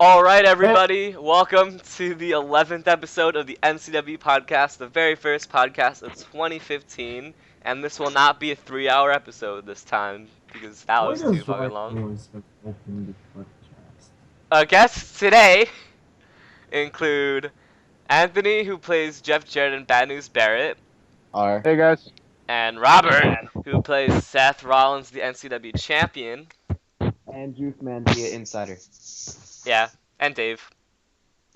All right, everybody, welcome to the 11th episode of the NCW podcast, the very first podcast of 2015. And this will not be a 3-hour episode this time because that Why was too does fucking Ryan long. always have opened the podcast? Guests today include Anthony, who plays Jeff Jarrett in Bad News Barrett, R. Hey guys. and Robert, who plays Seth Rollins, the NCW champion. And Juice Man via Insider. Yeah, and Dave,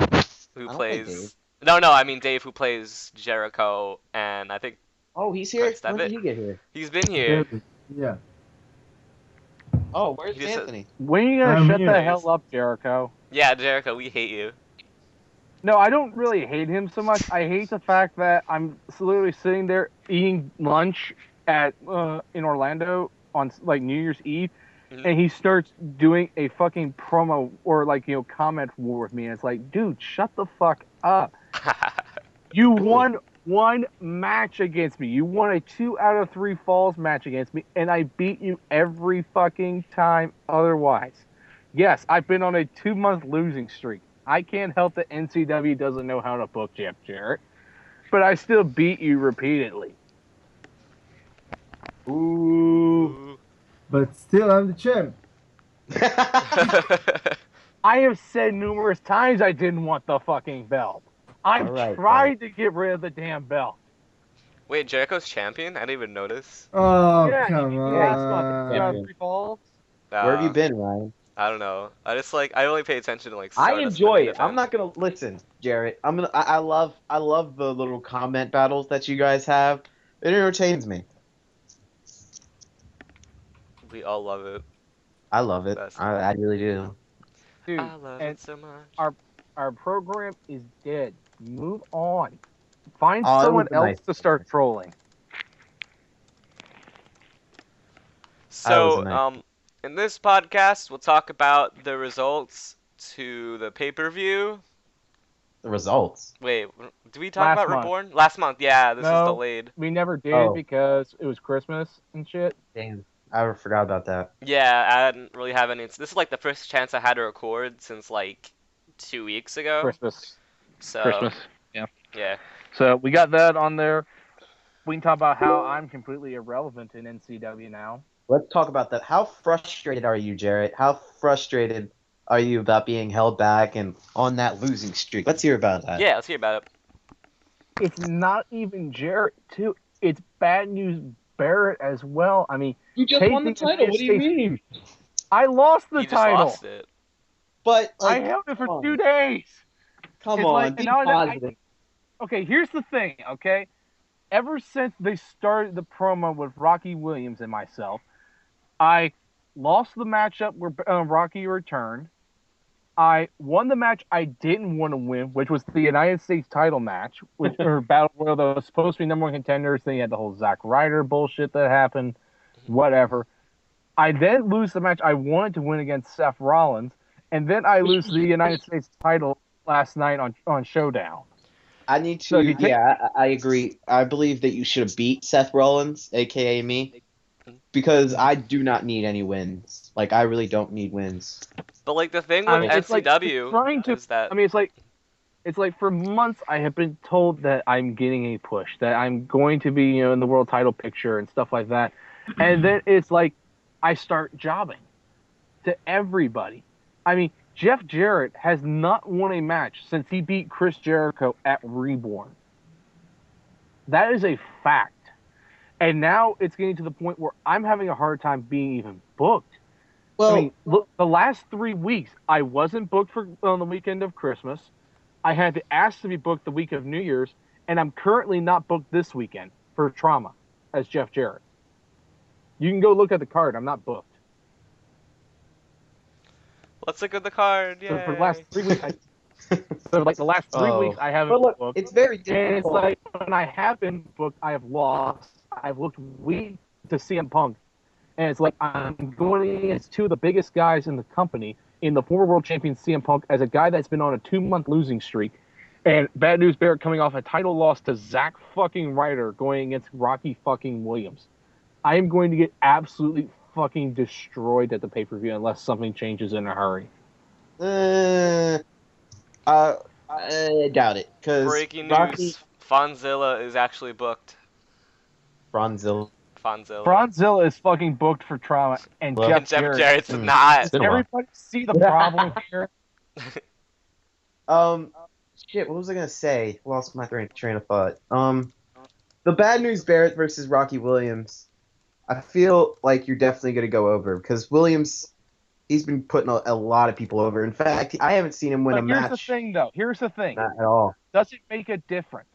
who I don't plays. think Dave. No, I mean Dave, who plays Jericho, and I think Oh, he's here? Christ, When did he get here? he's been here. Yeah. Oh, where's He just- Anthony? When are you gonna I'm shut here. the hell up, Jericho? Yeah, Jericho, we hate you. No, I don't really hate him so much. I hate the fact that I'm literally sitting there eating lunch at in Orlando on like New Year's Eve, Mhm. and he starts doing a fucking promo or comment war with me, and it's like, dude, shut the fuck up. You won one match against me. You won a 2 out of 3 falls match against me, and I beat you every fucking time otherwise. Yes, I've been on a 2-month losing streak. I can't help that NCW doesn't know how to book Jeff Jarrett, but I still beat you repeatedly. Ooh. But still, I'm the champ. I have said numerous times I didn't want the fucking belt. I Alright, tried to get rid of the damn belt. Wait, Jericho's champion? I didn't even notice. Oh, Yeah, come he beat me last month. on. 2 out of 3 falls. Where have you been, Ryan? I don't know. I only pay attention to like. I Stardust enjoy and it. I'm Defense. not gonna listen, Jarrett. I love the little comment battles that you guys have. It entertains me. We all love it. I love it. That's- I really do. Dude, I love and it so much. our program is dead. Move on. Find Oh, it someone was a else nice- to start trolling. So, a nice- in this podcast, we'll talk about the results to the pay-per-view. The results. Wait, did we talk Last about month. Reborn? Last month, yeah. This is No. delayed. We never did Oh. because it was Christmas and shit. Damn. I forgot about that. Yeah, I didn't really have any. This is like the first chance I had to record since like 2 weeks ago. Christmas. So, Christmas. Yeah. yeah. So we got that on there. We can talk about how I'm completely irrelevant in NCW now. Let's talk about that. How frustrated are you, Jarrett? How frustrated are you about being held back and on that losing streak? Let's hear about that. Yeah, let's hear about it. It's not even Jarrett, too. It's Bad News Barrett as well. I mean, You just won the Taking title. What do you States- mean? I lost the You just title. lost it. But I like, held it for come on. 2 days. Come It's on, like- be and now that I- positive. Okay, here's the thing, okay? Ever since they started the promo with Rocky Williams and myself, I lost the matchup where Rocky returned. I won the match I didn't want to win, which was the United States title match, which or battle royal that was supposed to be number 1 contenders. Then you had the whole Zack Ryder bullshit that happened. Whatever. I then lose the match I wanted to win against Seth Rollins, and then I lose the United States title last night on Showdown. I need to. So you take- I agree. I believe that you should have beat Seth Rollins, aka me, because I do not need any wins. Like, I really don't need wins. But like the thing I with mean, it's like- NCW it's trying to- is that I mean, it's like for months I have been told that I'm getting a push, that I'm going to be, in the world title picture and stuff like that. And then it's like I start jobbing to everybody. I mean, Jeff Jarrett has not won a match since he beat Chris Jericho at Reborn. That is a fact. And now it's getting to the point where I'm having a hard time being even booked. Well, I mean, look, the last 3 weeks, I wasn't booked on the weekend of Christmas. I had to ask to be booked the week of New Year's, and I'm currently not booked this weekend for Trauma as Jeff Jarrett. You can go look at the card. I'm not booked. let's look at the card. So for the Yay. last 3 weeks, the last 3 Oh. weeks, I haven't but look, booked. it's very And it's difficult. like when I have been booked, I have lost. I've looked weak to CM Punk, and it's like I'm going against 2 of the biggest guys in the company, in the former world champion CM Punk, as a guy that's been on a 2-month losing streak, and Bad News Barrett coming off a title loss to Zack fucking Ryder, going against Rocky fucking Williams. I am going to get absolutely fucking destroyed at the pay-per-view unless something changes in a hurry. I doubt it, because Breaking Rocky news: Fonzilla is actually booked. Bronzilla. Fonzilla. Bronzilla is fucking booked for trauma, and Well, And Jeff Jeff Jarrett. Jarrett's it's not. been a while. Everybody see the problem here? Um, shit. What was I gonna say? Lost my train of thought. The Bad News Barrett versus Rocky Williams. I feel like you're definitely gonna go over because Williams, he's been putting a lot of people over. In fact, I haven't seen him win a But here's the match. thing, though. Here's the thing. Not at all. Does it make a difference?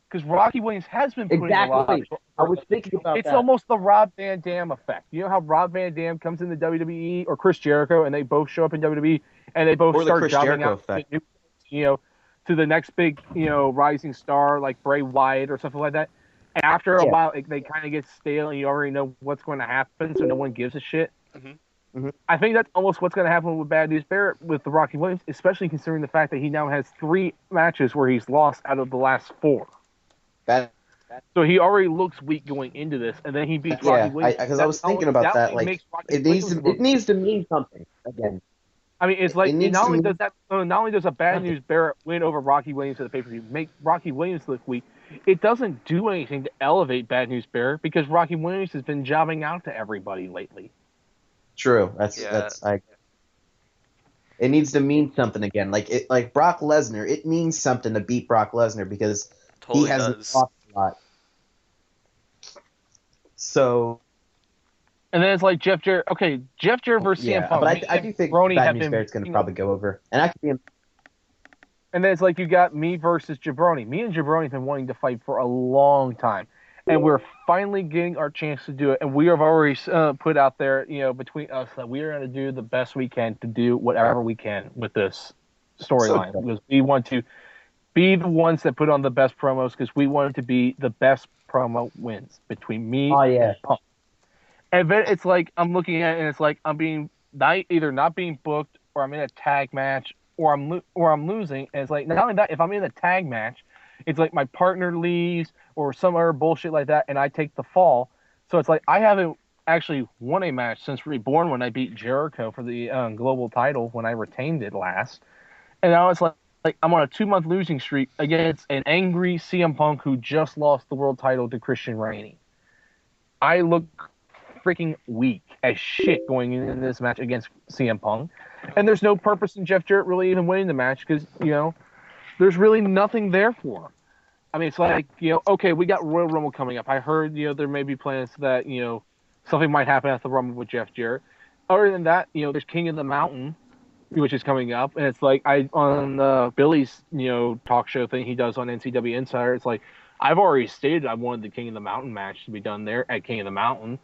Because Rocky Williams has been putting a lot of Exactly. people I over. was thinking about It's that. almost the Rob Van Dam effect. You know how Rob Van Dam comes in the WWE or Chris Jericho, and they both show up in WWE, and they both Or the start Chris jobbing Jericho out to, effect. to the next big, rising star like Bray Wyatt or something like that. And after a Yeah. while, they kind of get stale, and you already know what's going to happen, so no one gives a shit. Mhm. I think that's almost what's going to happen with Bad News Barrett with the Rocky Williams, especially considering the fact that he now has 3 matches where he's lost out of the last 4. That So he already looks weak going into this, and then he beats Rocky yeah, Williams. because I was thinking about that. only Like makes Rocky it needs Williams to it needs to mean something again. I mean, it's like It needs not to only mean does that, not only does a Bad something. News Barrett win over Rocky Williams at the pay-per-view make Rocky Williams look weak, it doesn't do anything to elevate Bad News Barrett because Rocky Williams has been jobbing out to everybody lately. True. Yeah. It needs to mean something again. Like Brock Lesnar, it means something to beat Brock Lesnar because he Totally hasn't does. lost a lot. So And then it's like Jeff Jarrett. Okay, Jeff Jarrett versus CM yeah, Punk. but Me I and do think Brony Bad have News been, Barrett's going to probably go over, and I can and then it's like you got me versus Jabroni. Me and Jabroni have been wanting to fight for a long time, and we're finally getting our chance to do it. And we have already put out there, between us that we are going to do the best we can to do whatever we can with this storyline because we want to be the ones that put on the best promos because we want it to be the best promo wins between me Oh yeah. and Punk. And then it's like I'm looking at it and it's like I'm being either not being booked or I'm in a tag match or I'm losing. And it's like not only that, if I'm in a tag match, it's like my partner leaves or some other bullshit like that, and I take the fall. So it's like I haven't actually won a match since Reborn when I beat Jericho for the global title when I retained it last. And now it's like I'm on a 2-month losing streak against an angry CM Punk who just lost the world title to Christian Rainey. I look freaking weak as shit going into this match against CM Punk. And there's no purpose in Jeff Jarrett really even winning the match because, there's really nothing there for him. I mean, it's like, okay, we got Royal Rumble coming up. I heard, there may be plans that, something might happen at the Rumble with Jeff Jarrett. Other than that, there's King of the Mountain, which is coming up. And it's like, on Billy's, talk show thing he does on NCW Insider, it's like, I've already stated I wanted the King of the Mountain match to be done there at King of the Mountain.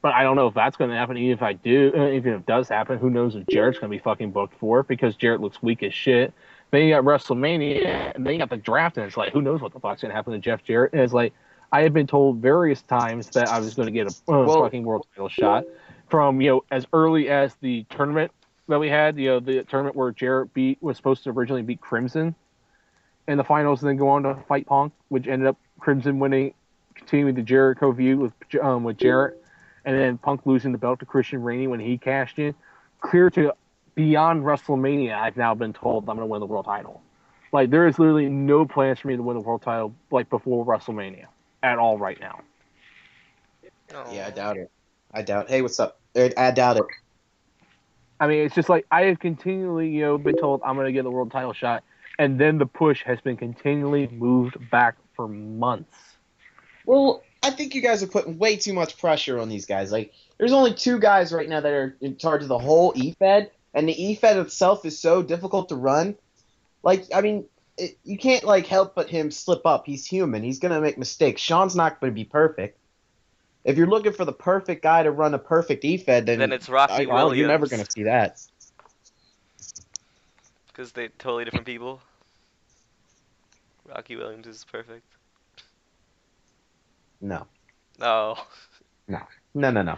But I don't know if that's going to happen. Even if I do, even if it does happen, who knows if Jarrett's going to be fucking booked for it because Jarrett looks weak as shit. Then you got WrestleMania, and then you got the draft, and it's like, who knows what the fuck's going to happen to Jeff Jarrett? And it's like, I have been told various times that I was going to get a fucking world title shot from, as early as the tournament that we had, the tournament where Jarrett was supposed to originally beat Crimson in the finals and then go on to fight Punk, which ended up Crimson winning, continuing the Jericho feud with Jarrett. And then Punk losing the belt to Christian Rainey when he cashed in. Clear to beyond WrestleMania, I've now been told I'm going to win the world title. Like, there is literally no plans for me to win the world title, like, before WrestleMania at all right now. Yeah, I doubt it. Hey, what's up? I doubt it. I mean, it's just like, I have continually, been told I'm going to get the world title shot, and then the push has been continually moved back for months. Well, I think you guys are putting way too much pressure on these guys. Like, there's only 2 guys right now that are in charge of the whole E-Fed, and the E-Fed itself is so difficult to run. Like, I mean, you can't, help but him slip up. He's human. He's going to make mistakes. Sean's not going to be perfect. If you're looking for the perfect guy to run a perfect E-Fed, then it's Rocky Williams. You're never going to see that. Because they're totally different people. Rocky Williams is perfect. No. No. No.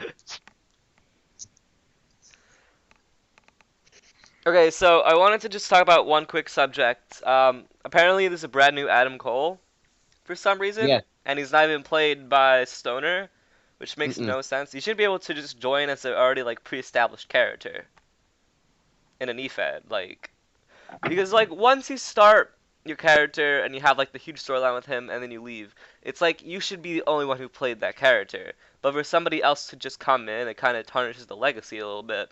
Okay, so I wanted to just talk about one quick subject. Apparently there's a brand new Adam Cole for some reason. Yeah. And he's not even played by Stoner, which makes Mm-mm. no sense. You should be able to just join as an already, pre-established character. in an E-Fed, like, because like once you start your character and you have like the huge storyline with him and then you leave, it's like you should be the only one who played that character. But for somebody else to just come in, it kind of tarnishes the legacy a little bit.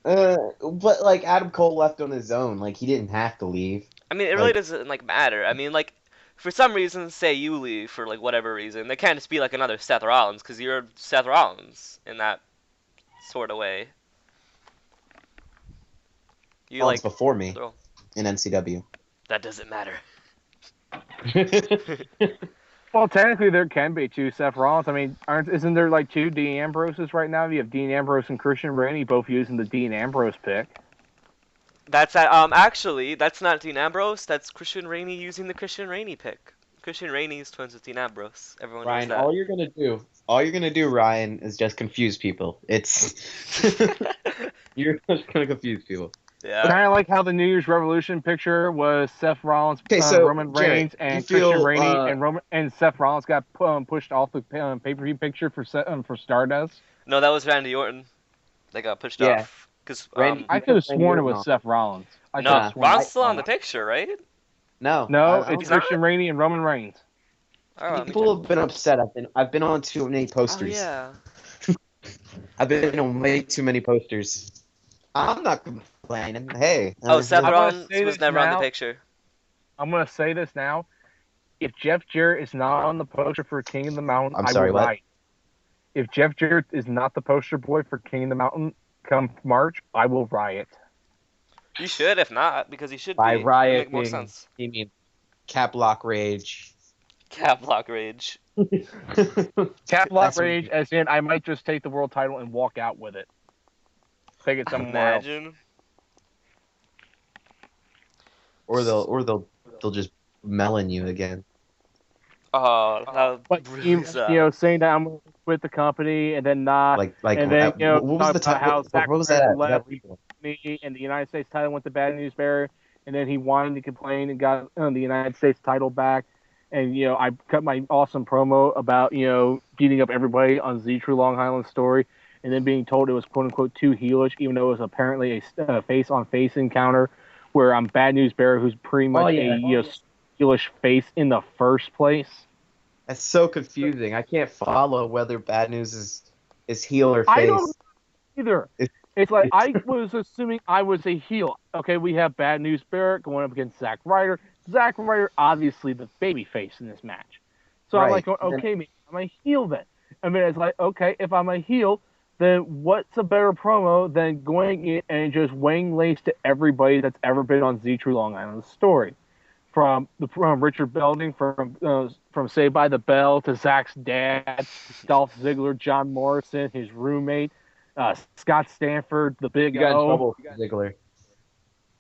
But like Adam Cole left on his own. Like he didn't have to leave. I mean, it really Like doesn't like matter. I mean, like for some reason, say you leave for like whatever reason, they can't just be like another Seth Rollins because you're Seth Rollins in that sort of way. You Rollins like before me throw- in NCW. that doesn't matter. Well, technically there can be two Seth Rollins. I mean, isn't there like two Dean Ambroses right now? You have Dean Ambrose and Christian Rainey both using the Dean Ambrose pick. That's actually that's not Dean Ambrose. That's Christian Rainey using the Christian Rainey pick. Christian Rainey is twins with Dean Ambrose. Everyone knows Ryan, that. all you're gonna do, Ryan, is just confuse people. It's you're just gonna confuse people. Yeah. Kind of like how the New Year's Revolution picture was Seth Rollins, Okay, so, Roman Jared, Reigns, and you feel, Christian Rainey, and Seth Rollins got pushed off the pay-per-view picture for Stardust. No, that was Randy Orton. They got pushed Yeah. off because Randy- I could have Randy sworn it Orton was Seth Rollins. I no, could've sworn Ron's it- still on the picture, right? No, No, I it's He's not? Christian Rainey and Roman Reigns. Oh, let me people check. have been upset. I've been on too many Oh posters. yeah. I've been on way too many posters. I'm not complaining. Hey. Oh, Seth I'm gonna Rollins say was this never on the now. picture. I'm gonna say this now. If Jeff Jarrett is not on the poster for King of the Mountain, I'm I sorry, will what? riot. If Jeff Jarrett is not the poster boy for King of the Mountain come March, I will riot. You should, if not, because he should By be. It'd make more rioting, sense. you mean cap lock rage. Cap lock rage. Cap lock That's what- rage, as in I might just take the world title and walk out with it. Take it somewhere else. Imagine. Or they'll just Mellon you again. Oh, that But would really suck. saying that I'm going to quit the company and then not, Like and then what was talk the about time? how What Zack was Ryder that? left me and the United States title went to Bad News Bear, and then he wanted to complain and got the United States title back, and I cut my awesome promo about beating up everybody on Z True Long Island story, and then being told it was quote unquote too heelish, even though it was apparently a face on face encounter where I'm Bad News Bear, who's pretty much a heelish face in the first place. That's so confusing. I can't follow whether Bad News is heel or face. I don't either. It's like it's- I was assuming I was a heel. Okay, we have Bad News Barrett going up against Zack Ryder. Zack Ryder, obviously the baby face in this match. So I'm like, Right. okay, maybe I'm a heel then. I mean, it's like, okay, if I'm a heel, then what's a better promo than going in and just weighing lace to everybody that's ever been on Z True Long Island story? From Richard Belding, from Saved by the Bell to Zach's dad, Dolph Ziggler, John Morrison, his roommate, Scott Stanford, the Big You got in O. trouble, Ziggler.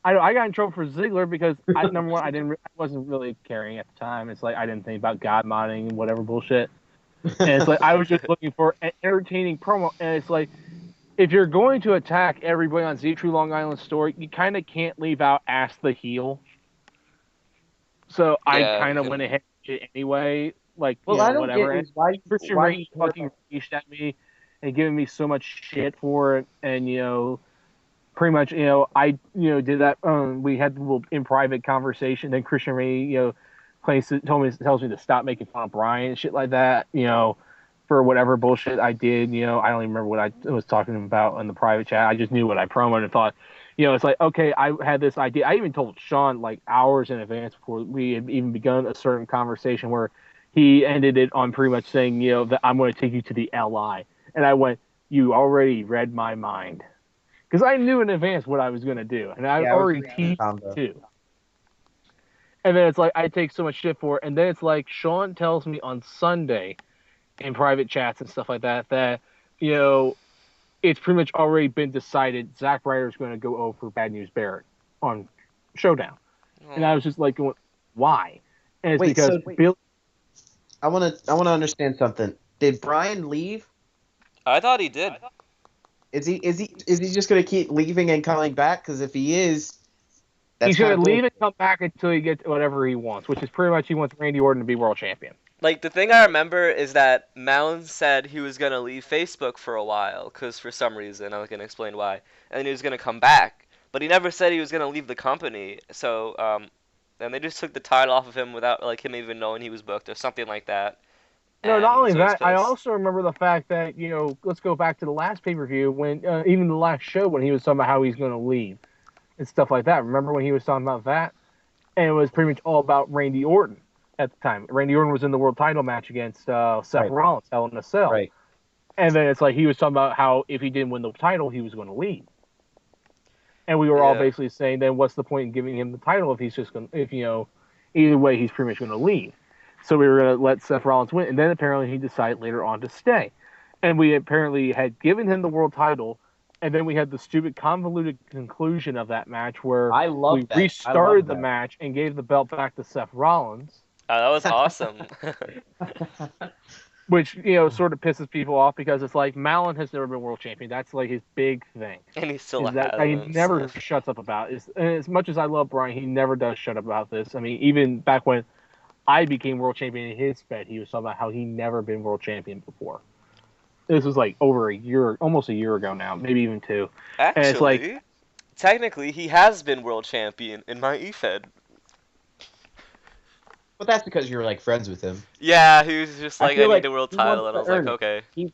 I got in trouble for Ziggler because number one, I wasn't really caring at the time. It's like I didn't think about God modding and whatever bullshit. And it's like I was just looking for an entertaining promo. And it's like if you're going to attack everybody on Z True Long Island story, you kind of can't leave out Ask the Heel. So I kind of went ahead and did it anyway. Like, Well, I don't whatever. get is why Christian why Rainey fucking reached at me and giving me so much shit for it, and pretty much I did that. We had a little in private conversation. Then Christian Rainey tells me to stop making fun of Brian and shit like that. For whatever bullshit I did. I don't even remember what I was talking about in the private chat. I just knew what I promoted and thought. It's like, okay, I had this idea. I even told Sean like hours in advance before we had even begun a certain conversation where he ended it on pretty much saying, that I'm going to take you to the LI. And I went, you already read my mind. Because I knew in advance what I was going to do. And I already teased too. And then it's like, I take so much shit for it. And then it's like, Sean tells me on Sunday in private chats and stuff like that, it's pretty much already been decided Zack Ryder's going to go over Bad News Barrett on Showdown. Oh. And I was just like, going, why? And it's because Bill. I want to understand something. Did Brian leave? I thought he did. Is he just going to keep leaving and coming back? Because if he is, he's going to leave and come back until he gets whatever he wants, which is pretty much he wants Randy Orton to be world champion. Like, the thing I remember is that Mellon said he was going to leave Facebook for a while, because for some reason, I was going to explain why, and then he was going to come back. but he never said he was gonna leave the company. So and they just took the title off of him without like him even knowing he was booked or something like that. No, not And only so he's that, I pissed. also remember the fact that, let's go back to the last pay-per-view when, even the last show when he was talking about how he's going to leave and stuff like that. Remember when he was talking about that? And it was pretty much all about Randy Orton at the time. Randy Orton was in the world title match against Seth Right. Rollins, Hell in a Cell. Right. And then it's like he was talking about how if he didn't win the title, he was going to leave. And we were all Yeah. basically saying, then what's the point in giving him the title if he's just going to, either way, he's pretty much going to leave. So we were going to let Seth Rollins win. And then apparently he decided later on to stay. And we apparently had given him the world title. And then we had the stupid convoluted conclusion of that match where I love we that. restarted the that. match and gave the belt back to Seth Rollins. Oh, that was awesome. Which, sort of pisses people off because it's like Mellon has never been world champion. That's like his big thing. And he still Is that hasn't. he never shuts up about it. As much as I love Brian, he never does shut up about this. I mean, even back when I became world champion in his stead, he was talking about how he never been world champion before. This was like over a year, almost a year ago now, maybe even 2. Actually, And it's like, technically, he has been world champion in my EFED. But that's because you're like friends with him. Yeah, he was just like, I feel need like a world he title, wants and to I was like, earn it. okay.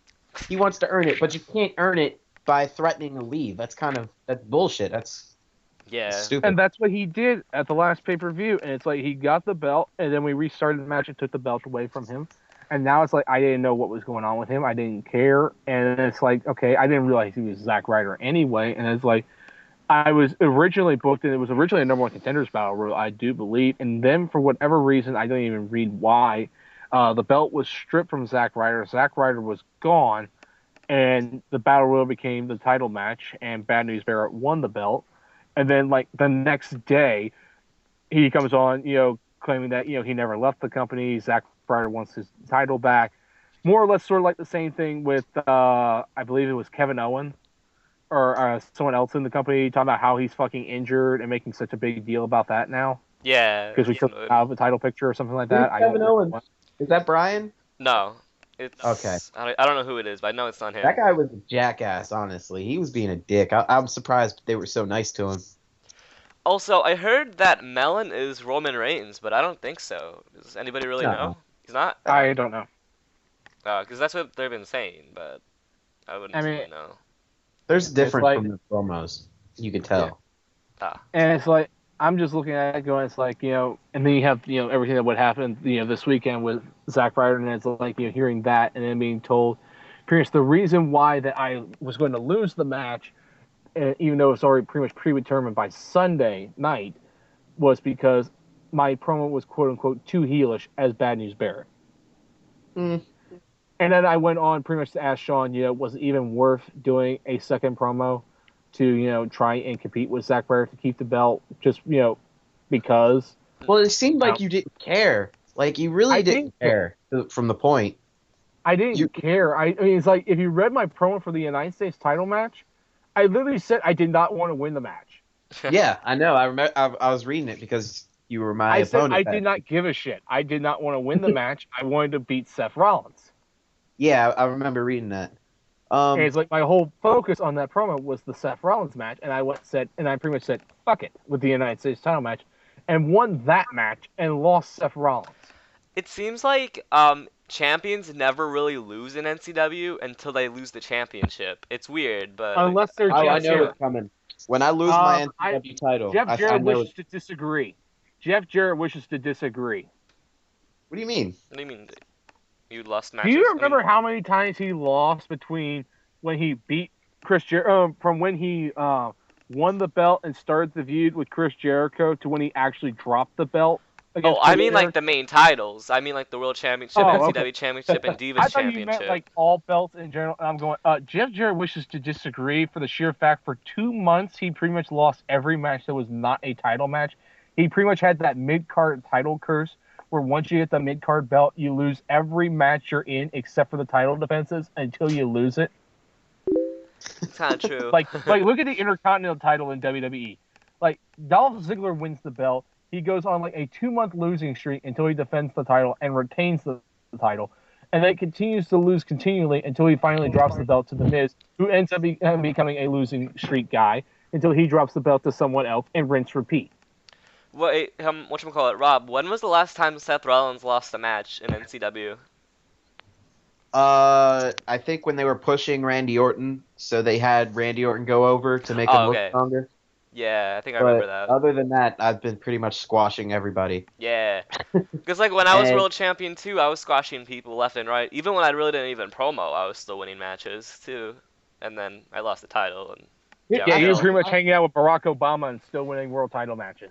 He wants to earn it, but you can't earn it by threatening to leave. That's bullshit. That's Yeah. stupid. and that's what he did at the last pay-per-view. And it's like he got the belt, and then we restarted the match and took the belt away from him. And now it's like I didn't know what was going on with him. I didn't care. And it's like, okay, I didn't realize he was Zack Ryder anyway. And it's like I was originally booked, and it was originally a number 1 contenders battle royal, I do believe. And then for whatever reason, I don't even read why, the belt was stripped from Zack Ryder. Zack Ryder was gone, and the battle royal became the title match. And Bad News Barrett won the belt. And then like the next day, he comes on, claiming that he never left the company. Zack Ryder wants his title back. More or less, sort of like the same thing with I believe it was Kevin Owens or someone else in the company talking about how he's fucking injured and making such a big deal about that now Yeah. because we took him out of the title picture or something like that. Who's Kevin Owens? Is that Brian? No. It's Okay. I don't know who it is, but I know it's not him. That guy was a jackass, honestly. He was being a dick. I'm surprised they were so nice to him. Also, I heard that Mellon is Roman Reigns, but I don't think so. Does anybody really No. know? He's not? I don't know. Because that's what they've been saying, but I wouldn't really know. There's a difference like- from the promos. You can tell. And it's like I'm just looking at it going, it's like, and then you have, everything that would happen, this weekend with Zack Ryder, and it's like, hearing that and then being told, pretty much the reason why that I was going to lose the match, even though it's already pretty much predetermined by Sunday night, was because my promo was quote unquote too heelish as Bad News Barrett. Mm. And then I went on pretty much to ask Sean, was it even worth doing a second promo to, try and compete with Zack Ryder to keep the belt just, because. Well, it seemed like you didn't care. Like, you really didn't care from the point. I didn't care. I mean, it's like, if you read my promo for the United States title match, I literally said I did not want to win the match. Yeah, I know. I remember. I was reading it because you were my I opponent. said I did not give a shit. I did not want to win the match. I wanted to beat Seth Rollins. Yeah, I remember reading that. And it's like my whole focus on that promo was the Seth Rollins match, and I pretty much said fuck it with the United States title match, and won that match and lost Seth Rollins. It seems like champions never really lose in NCW until they lose the championship. It's weird, but Unless they're I Jeff know Jarrett. it's coming. When I lose my NCW title, Jeff Jarrett I know. wishes to disagree. Jeff Jarrett wishes to disagree. What do you mean? What do you mean? You lost matches? Do you remember how many times he lost between when he beat Chris Jericho, from when he won the belt and started the feud with Chris Jericho to when he actually dropped the belt? Oh, I mean like the main titles. I mean like the World Championship, NCW Championship, and Divas I thought Championship. you meant like all belts in general. And I'm going, Jeff Jarrett wishes to disagree for the sheer fact for 2 months he pretty much lost every match that was not a title match. He pretty much had that mid-card title curse where once you get the mid-card belt, you lose every match you're in except for the title defenses until you lose it. It's kind of true. Like look at the Intercontinental title in WWE. Like Dolph Ziggler wins the belt. He goes on like a 2-month losing streak until he defends the title and retains the title, and then continues to lose continually until he finally drops the belt to The Miz, who ends up becoming a losing streak guy. until he drops the belt to someone else and rinse repeat. Wait, whatchamacallit, Rob, when was the last time Seth Rollins lost a match in NCW? I think when they were pushing Randy Orton, so they had Randy Orton go over to make him look Okay. stronger. Yeah, I think I But remember that. other than that, I've been pretty much squashing everybody. Yeah. Because, like, when I was And- world champion, too, I was squashing people left and right. Even when I really didn't even promo, I was still winning matches, too. And then I lost the title. And Yeah, I you're know. pretty much hanging out with Barack Obama and still winning world title matches.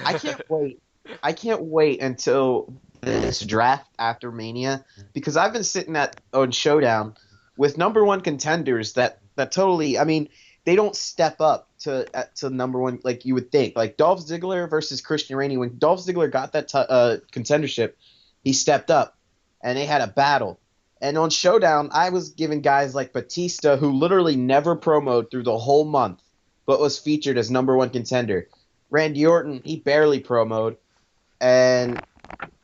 I can't wait. I can't wait until this draft after Mania, because I've been sitting on Showdown with number one contenders that totally. I mean, they don't step up to number one like you would think. Like Dolph Ziggler versus Christian Rainey. When Dolph Ziggler got that contendership, he stepped up, and they had a battle. And on Showdown, I was giving guys like Batista, who literally never promoted through the whole month, but was featured as number one contender. Randy Orton, he barely promoted, and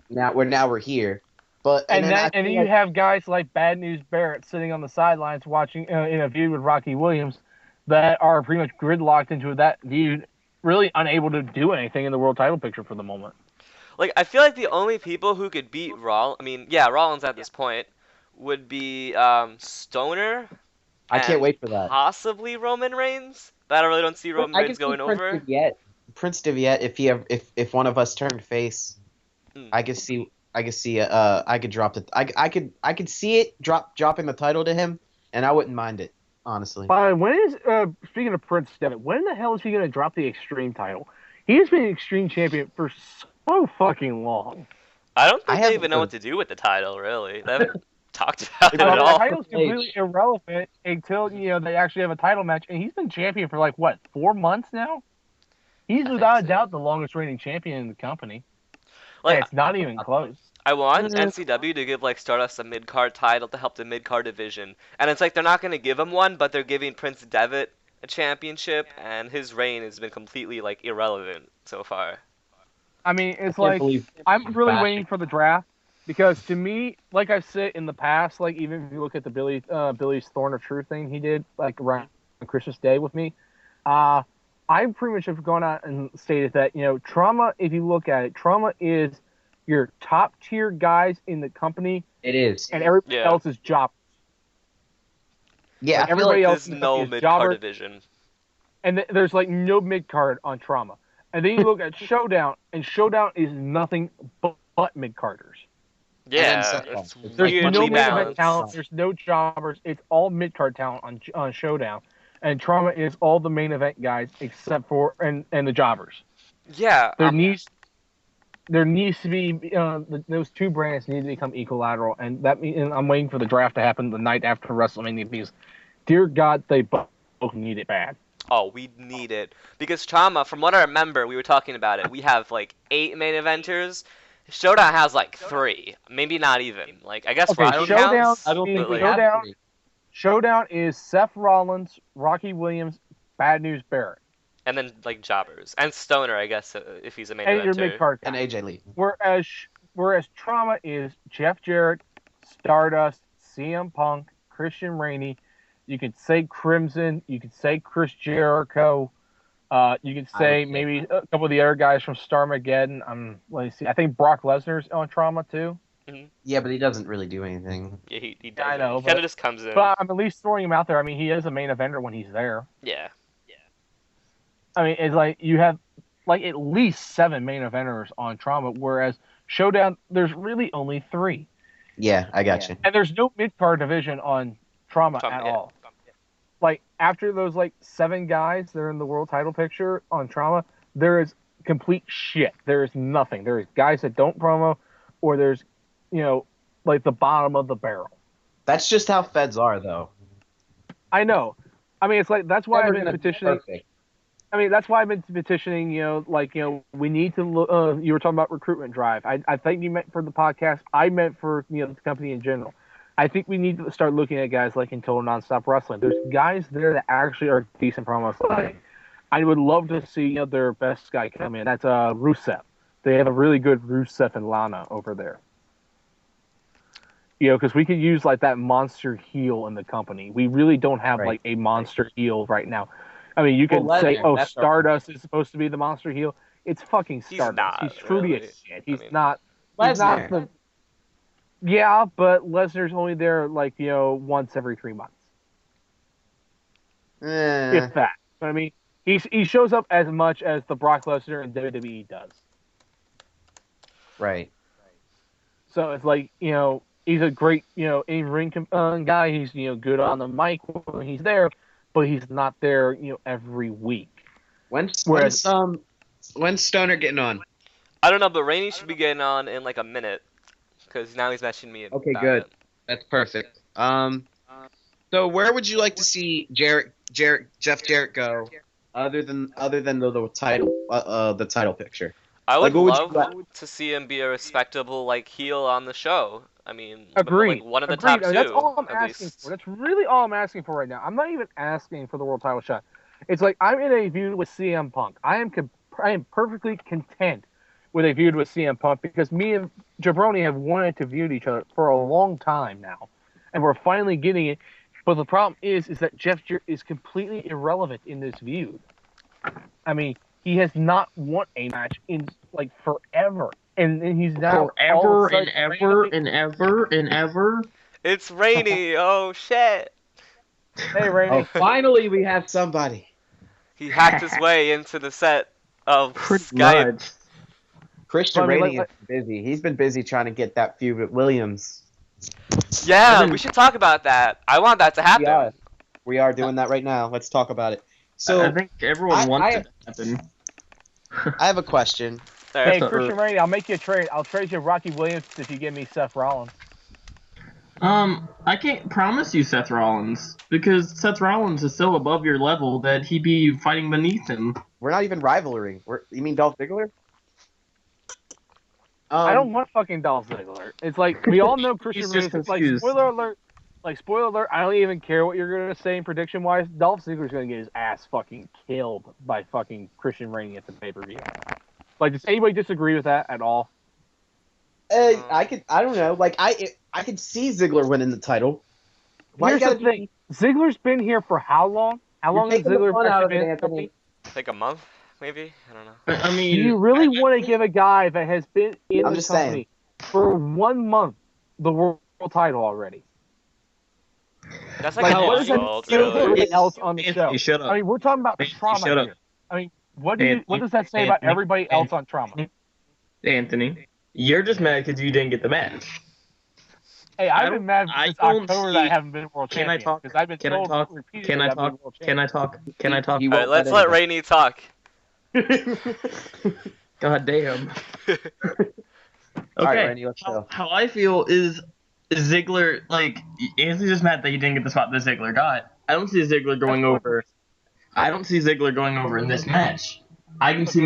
now we're here. But And then then you have guys like Bad News Barrett sitting on the sidelines watching in a feud with Rocky Williams that are pretty much gridlocked into that feud, really unable to do anything in the world title picture for the moment. Like, I feel like the only people who could beat Rollins, I mean, yeah, Rollins at this point, would be Stoner. I can't and wait for that. Possibly Roman Reigns, but I really don't see Roman Reigns going over. Prince Deviette, if one of us turned face, I could see. I could drop the. I could see it dropping the title to him, and I wouldn't mind it, honestly. When is speaking of Prince Devitt, when the hell is he going to drop the Extreme title? He has been Extreme Champion for so fucking long. I don't think they even know what to do with the title, really. They haven't talked about it at The all. title's completely irrelevant until they actually have a title match, and he's been champion for like what 4 months now. He's without a doubt the longest reigning champion in the company. Like, and it's not even close. I want NCW to give like Stardust a mid-card title to help the mid-card division, and it's like they're not going to give him one, but they're giving Prince Devitt a championship, and his reign has been completely like irrelevant so far. I mean, it's like I'm really waiting for the draft because to me, like I've said in the past, like even if you look at the Billy's Thorn of Truth thing he did like around Christmas Day with me, I pretty much have gone out and stated that Trauma. If you look at it, Trauma is your top tier guys in the company. It is, and everybody else is jobbers. Yeah, like everybody else there's no mid-card division, and there's like no mid-card on Trauma. And then you look at Showdown, and Showdown is nothing but mid-carders. Yeah, there's no main event talent. There's no jobbers. It's all mid-card talent on Showdown, and Trauma is all the main event guys except for and the jobbers. Yeah, there needs to be those two brands need to become equilateral, and I'm waiting for the draft to happen the night after WrestleMania because, dear God, they both need it bad. Oh, we need it because Trauma. From what I remember, we were talking about it. We have like 8 main eventers. Showdown has like 3, maybe not even. Like I guess Rocky counts. I don't think we have 3. Showdown is Seth Rollins, Rocky Williams, Bad News Barrett. And then like jobbers and Stoner, I guess, if he's a main eventer. And your mid-card and AJ Lee. Whereas Trauma is Jeff Jarrett, Stardust, CM Punk, Christian Rainey. You could say Crimson. You could say Chris Jericho. You could say maybe a couple of the other guys from Starmageddon. Let me see. I think Brock Lesnar's on Trauma too. Mm-hmm. Yeah, but he doesn't really do anything. Yeah, he does. I know. He kind of just comes in. But I'm at least throwing him out there. I mean, he is a main eventer when he's there. Yeah. I mean, it's like you have like at least 7 main eventers on Trauma, whereas Showdown, there's really only 3. Yeah, I got you. And there's no mid-card division on Trauma at all. Like, after those, 7 guys that are in the world title picture on Trauma, there is complete shit. There is nothing. There is guys that don't promo, or there's, the bottom of the barrel. That's just how feds are, though. I know. I mean, it's like, that's why I've been petitioning. I mean, that's why I've been petitioning, we need to look, you were talking about recruitment drive. I think you meant for the podcast. I meant for, the company in general. I think we need to start looking at guys like in Total Nonstop Wrestling. There's guys there that actually are decent promos. Like, I would love to see, their best guy come in. That's Rusev. They have a really good Rusev and Lana over there. Because we could use, that monster heel in the company. We really don't have, a monster heel right now. I mean, you could Well, say, Lesnar, oh, that's Stardust is supposed to be the monster heel. It's fucking He's Stardust. not, He's truly really. a shit. He's I mean- not. He's not Lesnar. the. Yeah, but Lesnar's only there like once every 3 months, if that. But I mean, he shows up as much as the Brock Lesnar in WWE does. Right. So it's like he's a great in ring guy. He's good on the mic when he's there, but he's not there every week. When's Whereas- Stoner getting on? I don't know, but Rainey should be getting on in like a minute, because now he's messaging me. Okay, about good. it. That's perfect. So where would you like to see Jeff Jarrett go, other than the title picture? I would Like, what would love you to see him be a respectable like heel on the show. I mean, Agreed. like one of the Agreed. top I mean, two. that's all I'm at asking least. for. That's really all I'm asking for right now. I'm not even asking for the world title shot. It's like I'm in a feud with CM Punk. I am perfectly content with a feud with CM Punk because me and Jabroni have wanted to feud each other for a long time now, and we're finally getting it. But the problem is that Jeff Jarrett is completely irrelevant in this feud. I mean, he has not won a match in like forever, and he's now Forever and ever and ever and ever. It's Rainey. Oh shit! Hey, Rainey. Oh, finally we have somebody. He hacked his way into the set of Pretty Skype. much. Christian Well, I mean, Rainey is busy. He's been busy trying to get that feud with Williams. Yeah, I've been- we should talk about that. I want that to happen. We are doing that right now. Let's talk about it. So I think everyone wants it to happen. I have a question. All Hey, right. Christian Rainey, I'll make you a trade. I'll trade you Rocky Williams if you give me Seth Rollins. I can't promise you Seth Rollins because Seth Rollins is so above your level that he'd be fighting beneath him. We're not even rivaling. You mean Dolph Ziggler? I don't want fucking Dolph Ziggler. It's like we all know Christian He's just Rainey. Like confused. spoiler alert. Like spoiler alert. I don't even care what you're gonna say in prediction wise. Dolph Ziggler's gonna get his ass fucking killed by fucking Christian Rainey at the pay per view. Like, does anybody disagree with that at all? I don't know. Like I could see Ziggler winning the title. Why Here's you the gotta thing. Ziggler's been here for how long? How long has taking the Ziggler fun out actually of it, been? Anthony. Like a month, maybe. I don't know. I Do mean, you really want to give a guy that has been in I'm the just company for 1 month the world title already? That's Like, like an what does that insult, Say really. everybody else on the Anthony, show. shut up. I mean, we're talking about Anthony, trauma shut up. here. I mean, what does that say about Anthony, everybody else on trauma? Anthony, you're just mad because you didn't get the match. Hey, I I've been don't- mad I since don't October see- that I haven't been world Can I champion. talk? Because I've been Can I told talk? repeatedly Can I that I'm talk? world Can I champion. talk? Can I talk? He All right, won't let's let let anybody. Rainey talk. God damn. All right, Okay. Randy, let's go. How I feel is Ziggler, like, Anthony's just mad that he didn't get the spot that Ziggler got. I don't see Ziggler going over. I don't see Ziggler going over in this match. I can see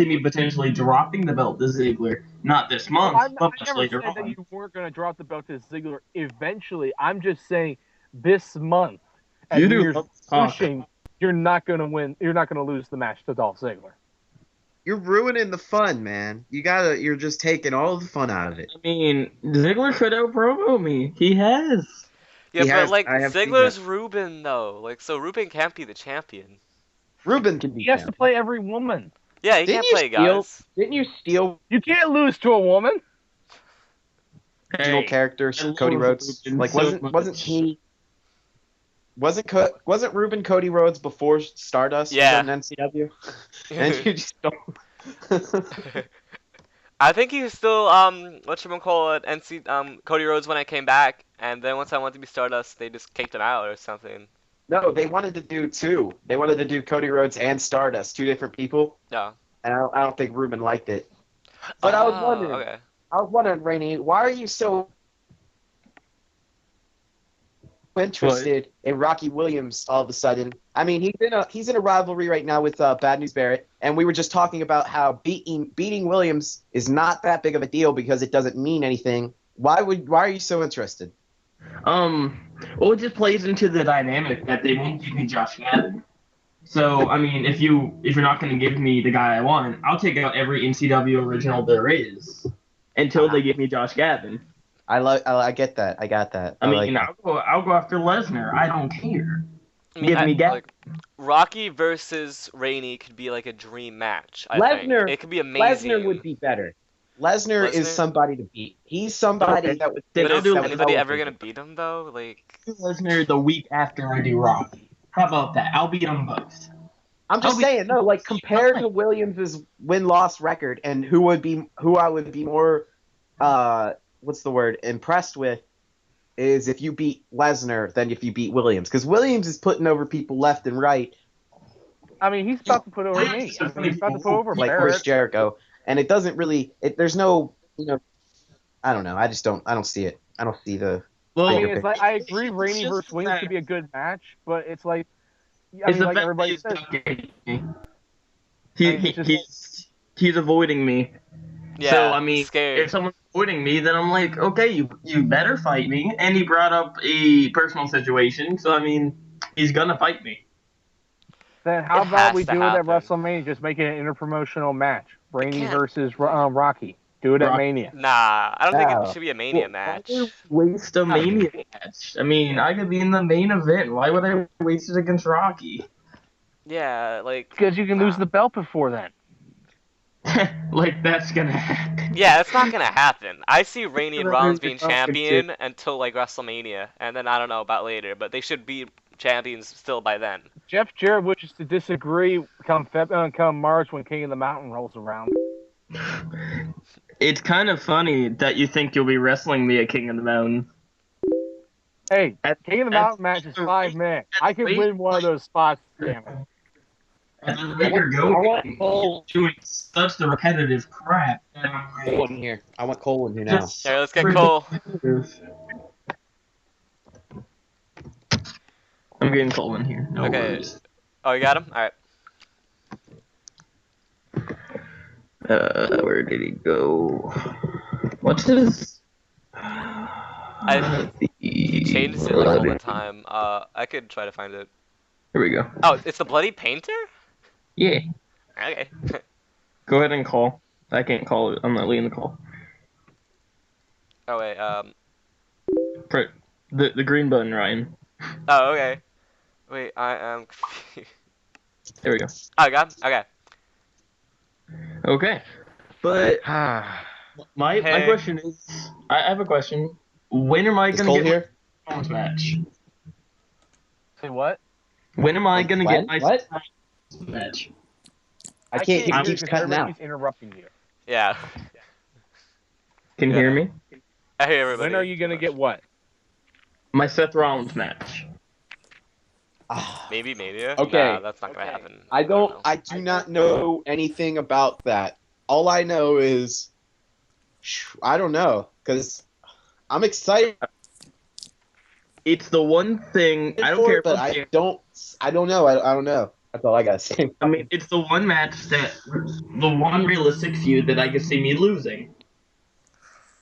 me potentially dropping the belt to Ziggler, not this month, I but never later said that on. you weren't going to drop the belt to Ziggler eventually. I'm just saying this month, at You do years love to talk. pushing, you're not going to win. You're not going to lose the match to Dolph Ziggler. You're ruining the fun, man. You're just taking all the fun out of it. I mean, Ziggler could out promo me. He has. Yeah, He but has- like I have seen Ziggler's Ruben though. Like, so Ruben can't be the champion. Ruben can be He has to champion. play every woman. Yeah, he Didn't can't you play steal- guys. Didn't you steal You can't lose to a woman. original Hey, characters, I love Cody Rhodes? Ruben Like so wasn't much. he? Wasn't Ruben Cody Rhodes before Stardust? Yeah. Was on NCW. And you just don't. I think he's still whatchamacallit, Cody Rhodes when I came back, and then once I wanted to be Stardust, they just kicked him out or something. No, they wanted to do two. They wanted to do Cody Rhodes and Stardust, two different people. Yeah. And I don't think Ruben liked it. But I was wondering, Okay. Rainey, why are you so interested in Rocky Williams all of a sudden? I mean, he's in a rivalry right now with Bad News Barrett, and we were just talking about how beating Williams is not that big of a deal because it doesn't mean anything. Why are you so interested? Well, it just plays into the dynamic that they won't give me Josh Gavin. So, I mean, if you're not going to give me the guy I want, I'll take out every NCW original there is until they give me Josh Gavin. I get that. I got that. I mean, I'll go after Lesnar. I don't care. I mean, Give me gas. like, Rocky versus Rainey could be like a dream match. I think Lesnar- it could be amazing. Lesnar would be better. Lesnar is Lesnar? somebody to beat. He's somebody Okay. that would. Then But I'll is do anybody Lesnar. ever gonna beat him though? Like, Lesnar the week after I do Rocky. How about that? I'll beat them both. I'm just saying, no, like compared to Williams' win-loss record and who I would be more what's the word, impressed with is if you beat Lesnar than if you beat Williams. Because Williams is putting over people left and right, I mean, he's about to put over me. I mean, he's about to put over like Barrett. Chris Jericho. And it doesn't really there's no I don't know. I don't see it. I don't see the Well, I bigger mean, it's like, I agree Rainey versus Williams could be a good match, but it's like, I it's mean, the like fact everybody that says. he's avoiding me. yeah. So I mean, scared. if someone's avoiding me, then I'm like, okay, you better fight me. And he brought up a personal situation, so I mean, he's gonna fight me. Then how It about has we to do it at happen. WrestleMania? Just make it an interpromotional match. Rainey can't. versus Rocky. Do it at Rocky. Mania. Nah, I don't think No. it should be a Mania match. Waste a Mania match. I mean, I could be in the main event. Why would I waste it against Rocky? Yeah, like, Because you can lose the belt before then. Like that's gonna happen. yeah, it's not gonna happen. I see Rainey and Rollins being It's not gonna champion until like WrestleMania, and then I don't know about later, but they should be champions still by then. Jeff Jarrett wishes to disagree come March when King of the Mountain rolls around. It's kind of funny that you think you'll be wrestling me at King of the Mountain. Hey, At- King of the at- Mountain match is 5 minutes. I can wait- win one of those spots, damn it. And the rate you're going, doing such the repetitive crap. that I'm Cole like, in here. I want Cole in here now. just Alright, let's get Cole. repetitive. I'm getting Cole in here. No Okay. worries. Oh, you got him? Alright. Where did he go? What's his? He changes it like all the time. I could try to find it. Here we go. Oh, it's the Bloody Painter? Yeah. Okay. Go ahead and call. I can't call it. I'm not leading the call. Oh, wait, For the green button, Ryan. oh, okay. Wait, I am confused. There we go. Oh, I got him? Okay. Okay. But my Hey. question is, I have a question. When am I Is gonna Cole get here? my Stones match? Say what? When am I gonna get When? my What? Stones match? I can't. hear He you keeps because cutting out. everybody's interrupting you. Yeah. Can you Yeah. hear me? I hear everybody. When are you gonna get what? My Seth Rollins match. Ah, Maybe Mania? Okay. Nah, that's not gonna happen. I don't know. I do not know anything about that. All I know is, I don't know, because I'm excited It's the one thing I don't for care it, but about. I don't know. I don't know. That's all I gotta say. I mean, it's the one match the one realistic feud that I can see me losing.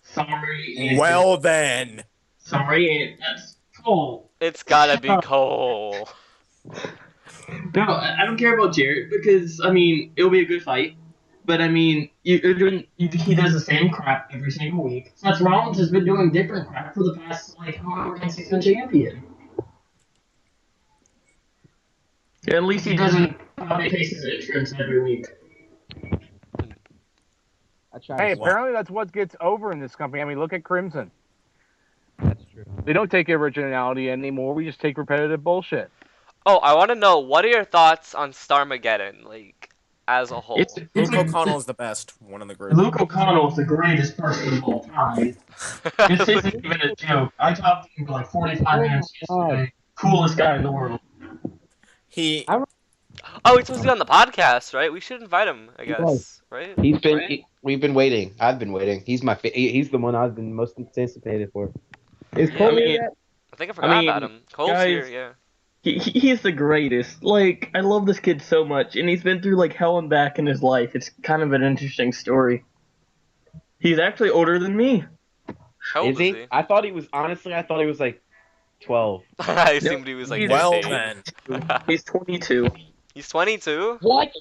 Sorry. Anthony. Well then. Sorry, that's Cole. It's gotta be Cole. No, I don't care about Jarrett because I mean it'll be a good fight, but I mean he does the same crap every single week. Seth Rollins has been doing different crap for the past like however long he's been champion. Yeah, at least he doesn't face his entrance every week. Hey, apparently that's what gets over in this company. I mean, look at Crimson. That's true. They don't take originality anymore. We just take repetitive bullshit. Oh, I want to know, what are your thoughts on Starmageddon, like, as a whole? Luke O'Connell is the best. One of the group. Luke O'Connell is the greatest person of all time. This isn't even a joke. I talked to him for like 45 minutes yesterday. Coolest guy in the world. He Oh, he's supposed to be on the podcast, right? We should invite him, I guess, right? We've been waiting. I've been waiting. He's he's the one I've been most anticipated for. Is Yeah, Cole I mean, here yet? I think I forgot mean, about him. Cole's guys- here, yeah. He's the greatest. Like, I love this kid so much, and he's been through like hell and back in his life. It's kind of an interesting story. He's actually older than me. How old Is he? I thought he was like 12. I assumed he was like well 15. then. He's 22. He's 22? What?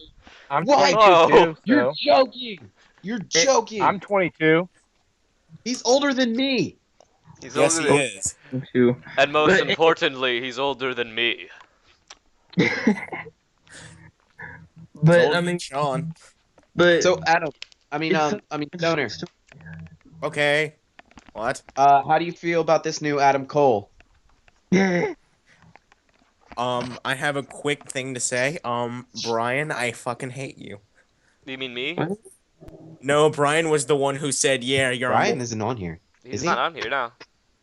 I'm What? 22 Oh. too. You're So. joking. You're joking. I'm 22. He's older than me. He's Yes, older he than... is. Too. And most But- importantly, he's older than me. But Told I you, mean, Sean. but So Adam, it's Stoner. Okay. What? How do you feel about this new Adam Cole? I have a quick thing to say. Brian, I fucking hate you. Do you mean me? What? No, Brian was the one who said, "Yeah, you're on." Brian isn't on here. He's Is not he? on here now.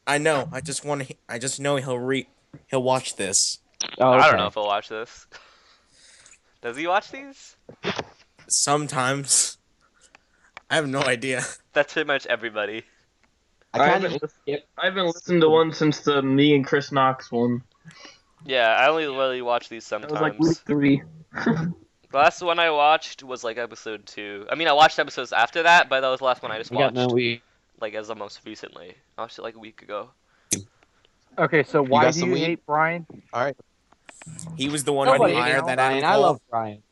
I know. I just want to. I just know he'll watch this Oh, I don't okay. know if he'll watch this. Does he watch these? sometimes. I have no idea. That's pretty much everybody. I I kind haven't, of skip. I haven't listened to one since the me and Chris Knox one. Yeah, I only really watch these That was like week sometimes. 3. The last one I watched was like episode 2. I mean, I watched episodes after that, but that was the last one I just We got watched. no weed. Like as the most recently. I watched it like a week ago. Okay, so why got do some you weed? hate Brian? All right. He was the one Nobody who hates hired that Adam Brian. I Cole. love Brian.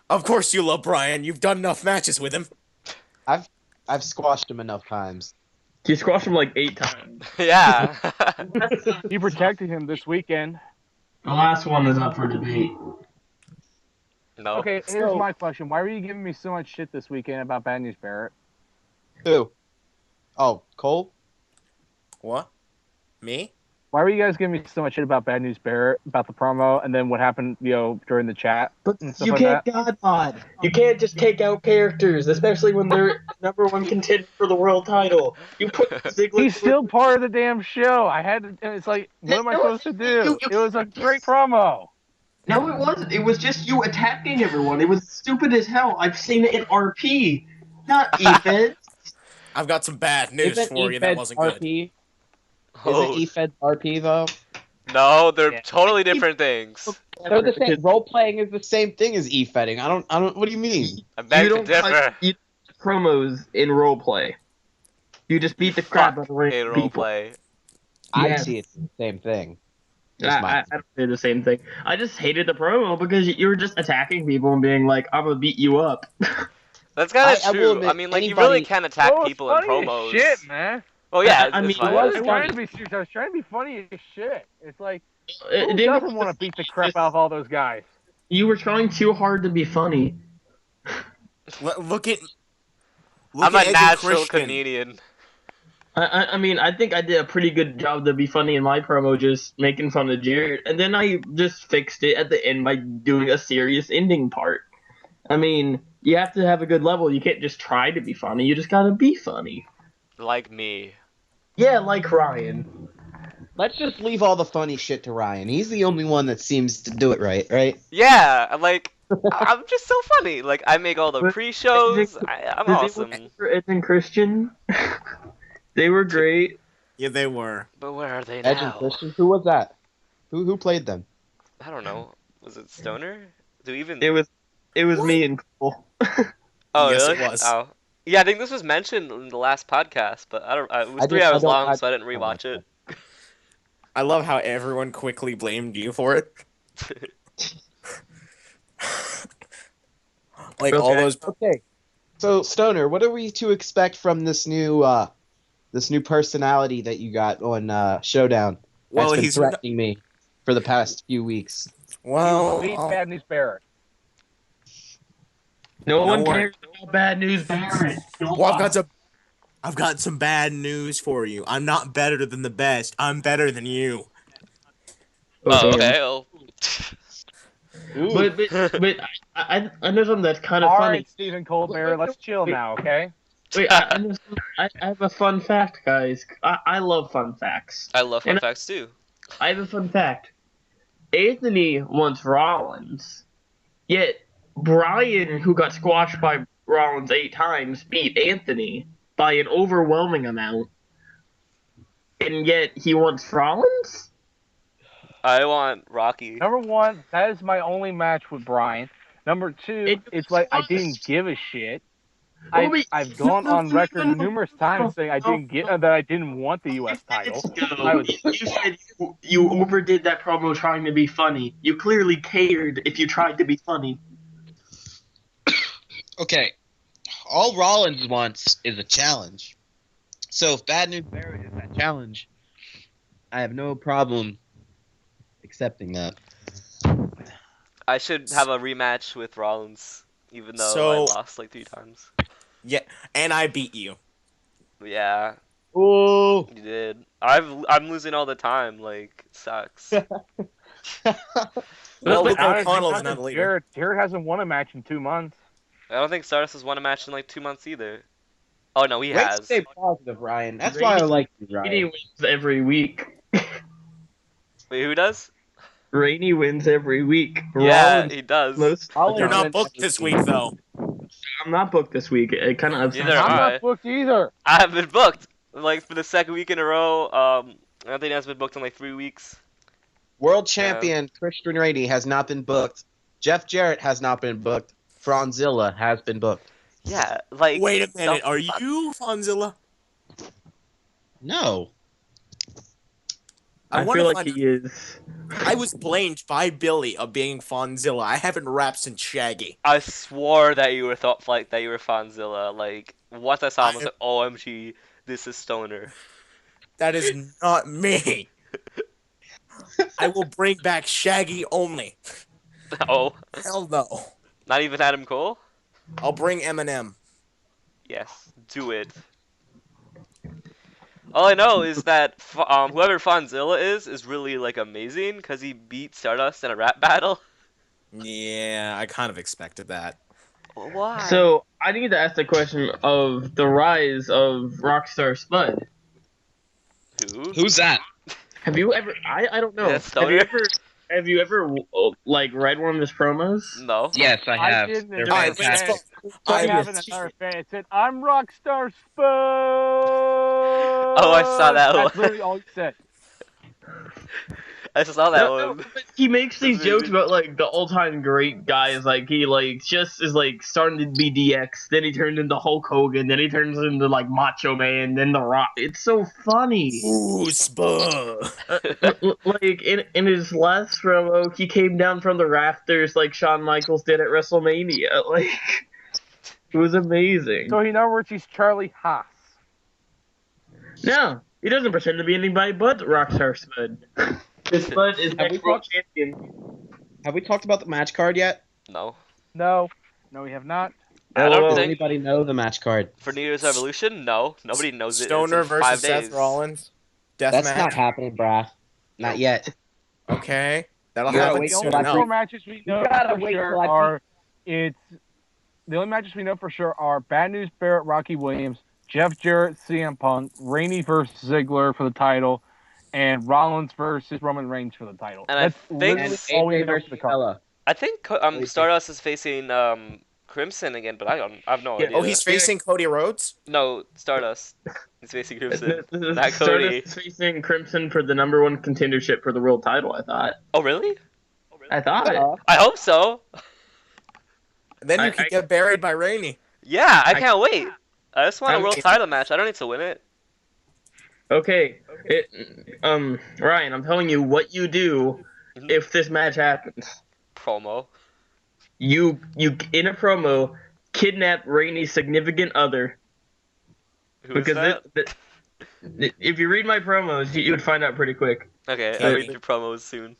Of course you love Brian. You've done enough matches with him. I've squashed him enough times. You squashed him like 8 times. Yeah. You protected him this weekend. The last one is up for debate. No. Okay, here's So- my question. Why were you giving me so much shit this weekend about Bad News Barrett? Who? Oh, Cole? What? Me? Why were you guys giving me so much shit about Bad News Barrett, about the promo, and then what happened, during the chat? But And stuff you like can't that? god mod. You can't just take out characters, especially when they're number 1 contender for the world title. You put Ziggler. He's still part of the damn show. I had to, and it's like, what am I No, supposed to do? It was a great promo. No, it wasn't. It was just you attacking everyone. It was stupid as hell. I've seen it in RP, not EFED. I've got some bad news Isn't for you. That EFED wasn't good. RP? Oh, Isn't EFED RP though? no, they're Yeah. totally different things. They're the same. Role playing is the same thing as EFEDing. I don't. What do you mean? I beg You to don't differ. like promos in roleplay. You just beat the crap out of In random people. roleplay. I Yes. see it's the same thing. Just I don't say the same thing. I just hated the promo because you were just attacking people and being like, "I'm gonna beat you up." That's kind I of will true. admit, I mean, like, you anybody- really can attack It was people in funny as promos. shit, man. Oh yeah, I it's mean, fine. it I was was trying to be serious. I was trying to be funny as shit. It's like, who doesn't want to beat the crap out of all those guys? You were trying too hard to be funny. Look at. I'm a Eddie natural Christian. comedian. I mean, I think I did a pretty good job to be funny in my promo, just making fun of Jared, and then I just fixed it at the end by doing a serious ending part. I mean, you have to have a good level. You can't just try to be funny. You just gotta be funny. Like me. Yeah, like Ryan. Let's just leave all the funny shit to Ryan. He's the only one that seems to do it right? Yeah, like, I'm just so funny. Like, I make all the But- pre-shows. I'm awesome. Ed and Christian, they were great. Yeah, they were. But where are they Edge and now? Christian. Who was that? Who played them? I don't know. Was it Stoner? Do we even? It was me and Cole. Oh, Yes, really? it was. Oh. Yeah, I think this was mentioned in the last podcast, but I don't. It was I 3 did- I hours don't- long, I- so I didn't rewatch it. I love how everyone quickly blamed you for it. Like all Okay. those. Okay. So Stoner, what are we to expect from this new personality that you got on Showdown? Well, That's been he's threatening me for the past few weeks. well. Beat Bad News Barrett. No No one one- cares about bad news, Barrett. Well, I've got some bad news for you. I'm not better than the best. I'm better than you. Oh, okay. Well, But I know something that's kind of All funny. right, Stephen Colbert, let's chill now, okay? Wait, I have a fun fact, guys. I love fun facts. I love fun And- facts too. I have a fun fact. Anthony wants Rollins, yet Brian, who got squashed by Rollins 8 times, beat Anthony by an overwhelming amount. And yet he wants Rollins? I want Rocky. Number one, that is my only match with Brian. Number two, it's like I didn't give a shit. I've gone on record numerous times saying I didn't get that I didn't want the U.S. title. I was- You said you overdid that promo trying to be funny. You clearly cared if you tried to be funny. Okay. All Rollins wants is a challenge. So if Bad News Barrett is that challenge, I have no problem accepting that. I should have a rematch with Rollins, even though So- I lost like 3 times. Yeah, and I beat you. Yeah, Ooh. you did. I'm losing all the time. Like, it sucks. Well, But Luke Honestly, O'Connell's not the leader. Jared hasn't won a match in 2 months. I don't think Stardust has won a match in like 2 months either. Oh no, he Way to has. stay positive, Ryan. That's why I like you, Rainey Ryan. wins every week. Wait, who does? Rainey wins every week. Yeah, Rollins he does. most. I'll You're win not booked this week, though. I'm not booked this week. It kind of upsets Neither me. am I'm I. not booked either. I have been booked like for the second week in a row. Anthony has been booked in like 3 weeks. World champion Christian Rainey has not been booked. Jeff Jarrett has not been booked. Franzilla has been booked. Yeah, like. Wait a minute, the are fuck? you Fonzilla? No. I, I wanna feel like find- he is. I was blamed by Billy of being Fonzilla. I haven't rapped since Shaggy. I swore that you were that you were Fonzilla. Like once I saw him, I was like, "OMG, this is Stoner." That is not me. I will bring back Shaggy only. Oh, Hell no. not even Adam Cole? I'll bring Eminem. Yes, do it. All I know is that whoever Fonzilla is really like amazing because he beat Stardust in a rap battle. Yeah, I kind of expected that. Why? So I need to ask the question of the rise of Rockstar Spud. Who? Who's that? Have you ever? I don't know. Yeah, Stoner. Have you ever like read one of his promos? No. Yes, I I have. didn't. They're Alright, fantastic. let's go. I I have will- another fan. It said, "I'm Rockstar Spud." Oh, I saw that That's one. literally all he said. I saw that No, one. but he makes these That's jokes amazing. about like the all-time great guys. Like he like just is like starting to be DX, then he turns into Hulk Hogan, then he turns into like Macho Man, then The Rock. It's so funny. Ooh, Spud. Like in his last promo, he came down from the rafters like Shawn Michaels did at WrestleMania. Like it was amazing. So in other words, he's Charlie Haas. No, he doesn't pretend to be anybody but Rockstar Spud. Spud is Have we next world talked- champion. Have we talked about the match card yet? No. No, we have not. I don't Does think anybody know the match card? for New Year's Revolution. No, nobody knows it. Stoner It's in versus 5 Seth days. Rollins. Death That's match. not happening, brah. Not yet. Okay. That'll You gotta happen wait The till soon only I enough. four think- matches we know gotta for wait sure till I are the only matches we know for sure are Bad News Barrett, Rocky Williams, Jeff Jarrett, CM Punk, Rainey versus Ziggler for the title, and Rollins versus Roman Reigns for the title. And I That's think- literally And all we AJ know for versus the card. Bella. I think Stardust is facing Crimson again, but I have no Yeah, idea. Oh, he's facing Cody Rhodes? no Stardust. He's facing Crimson. This is Not Cody. Stardust facing Crimson for the #1 contendership for the world title. I thought. Oh really? I thought it. I hope so. Then you I- could I- get buried by Rainey. Yeah, I can't wait. I just want a I world mean- title match. I don't need to win it. Okay. Ryan, I'm telling you what you do if this match happens. Promo. You in a promo kidnap Rainey's significant other Who is because that? if you read my promos, you would find out pretty quick. Okay, I'll Katie. read your promos soon.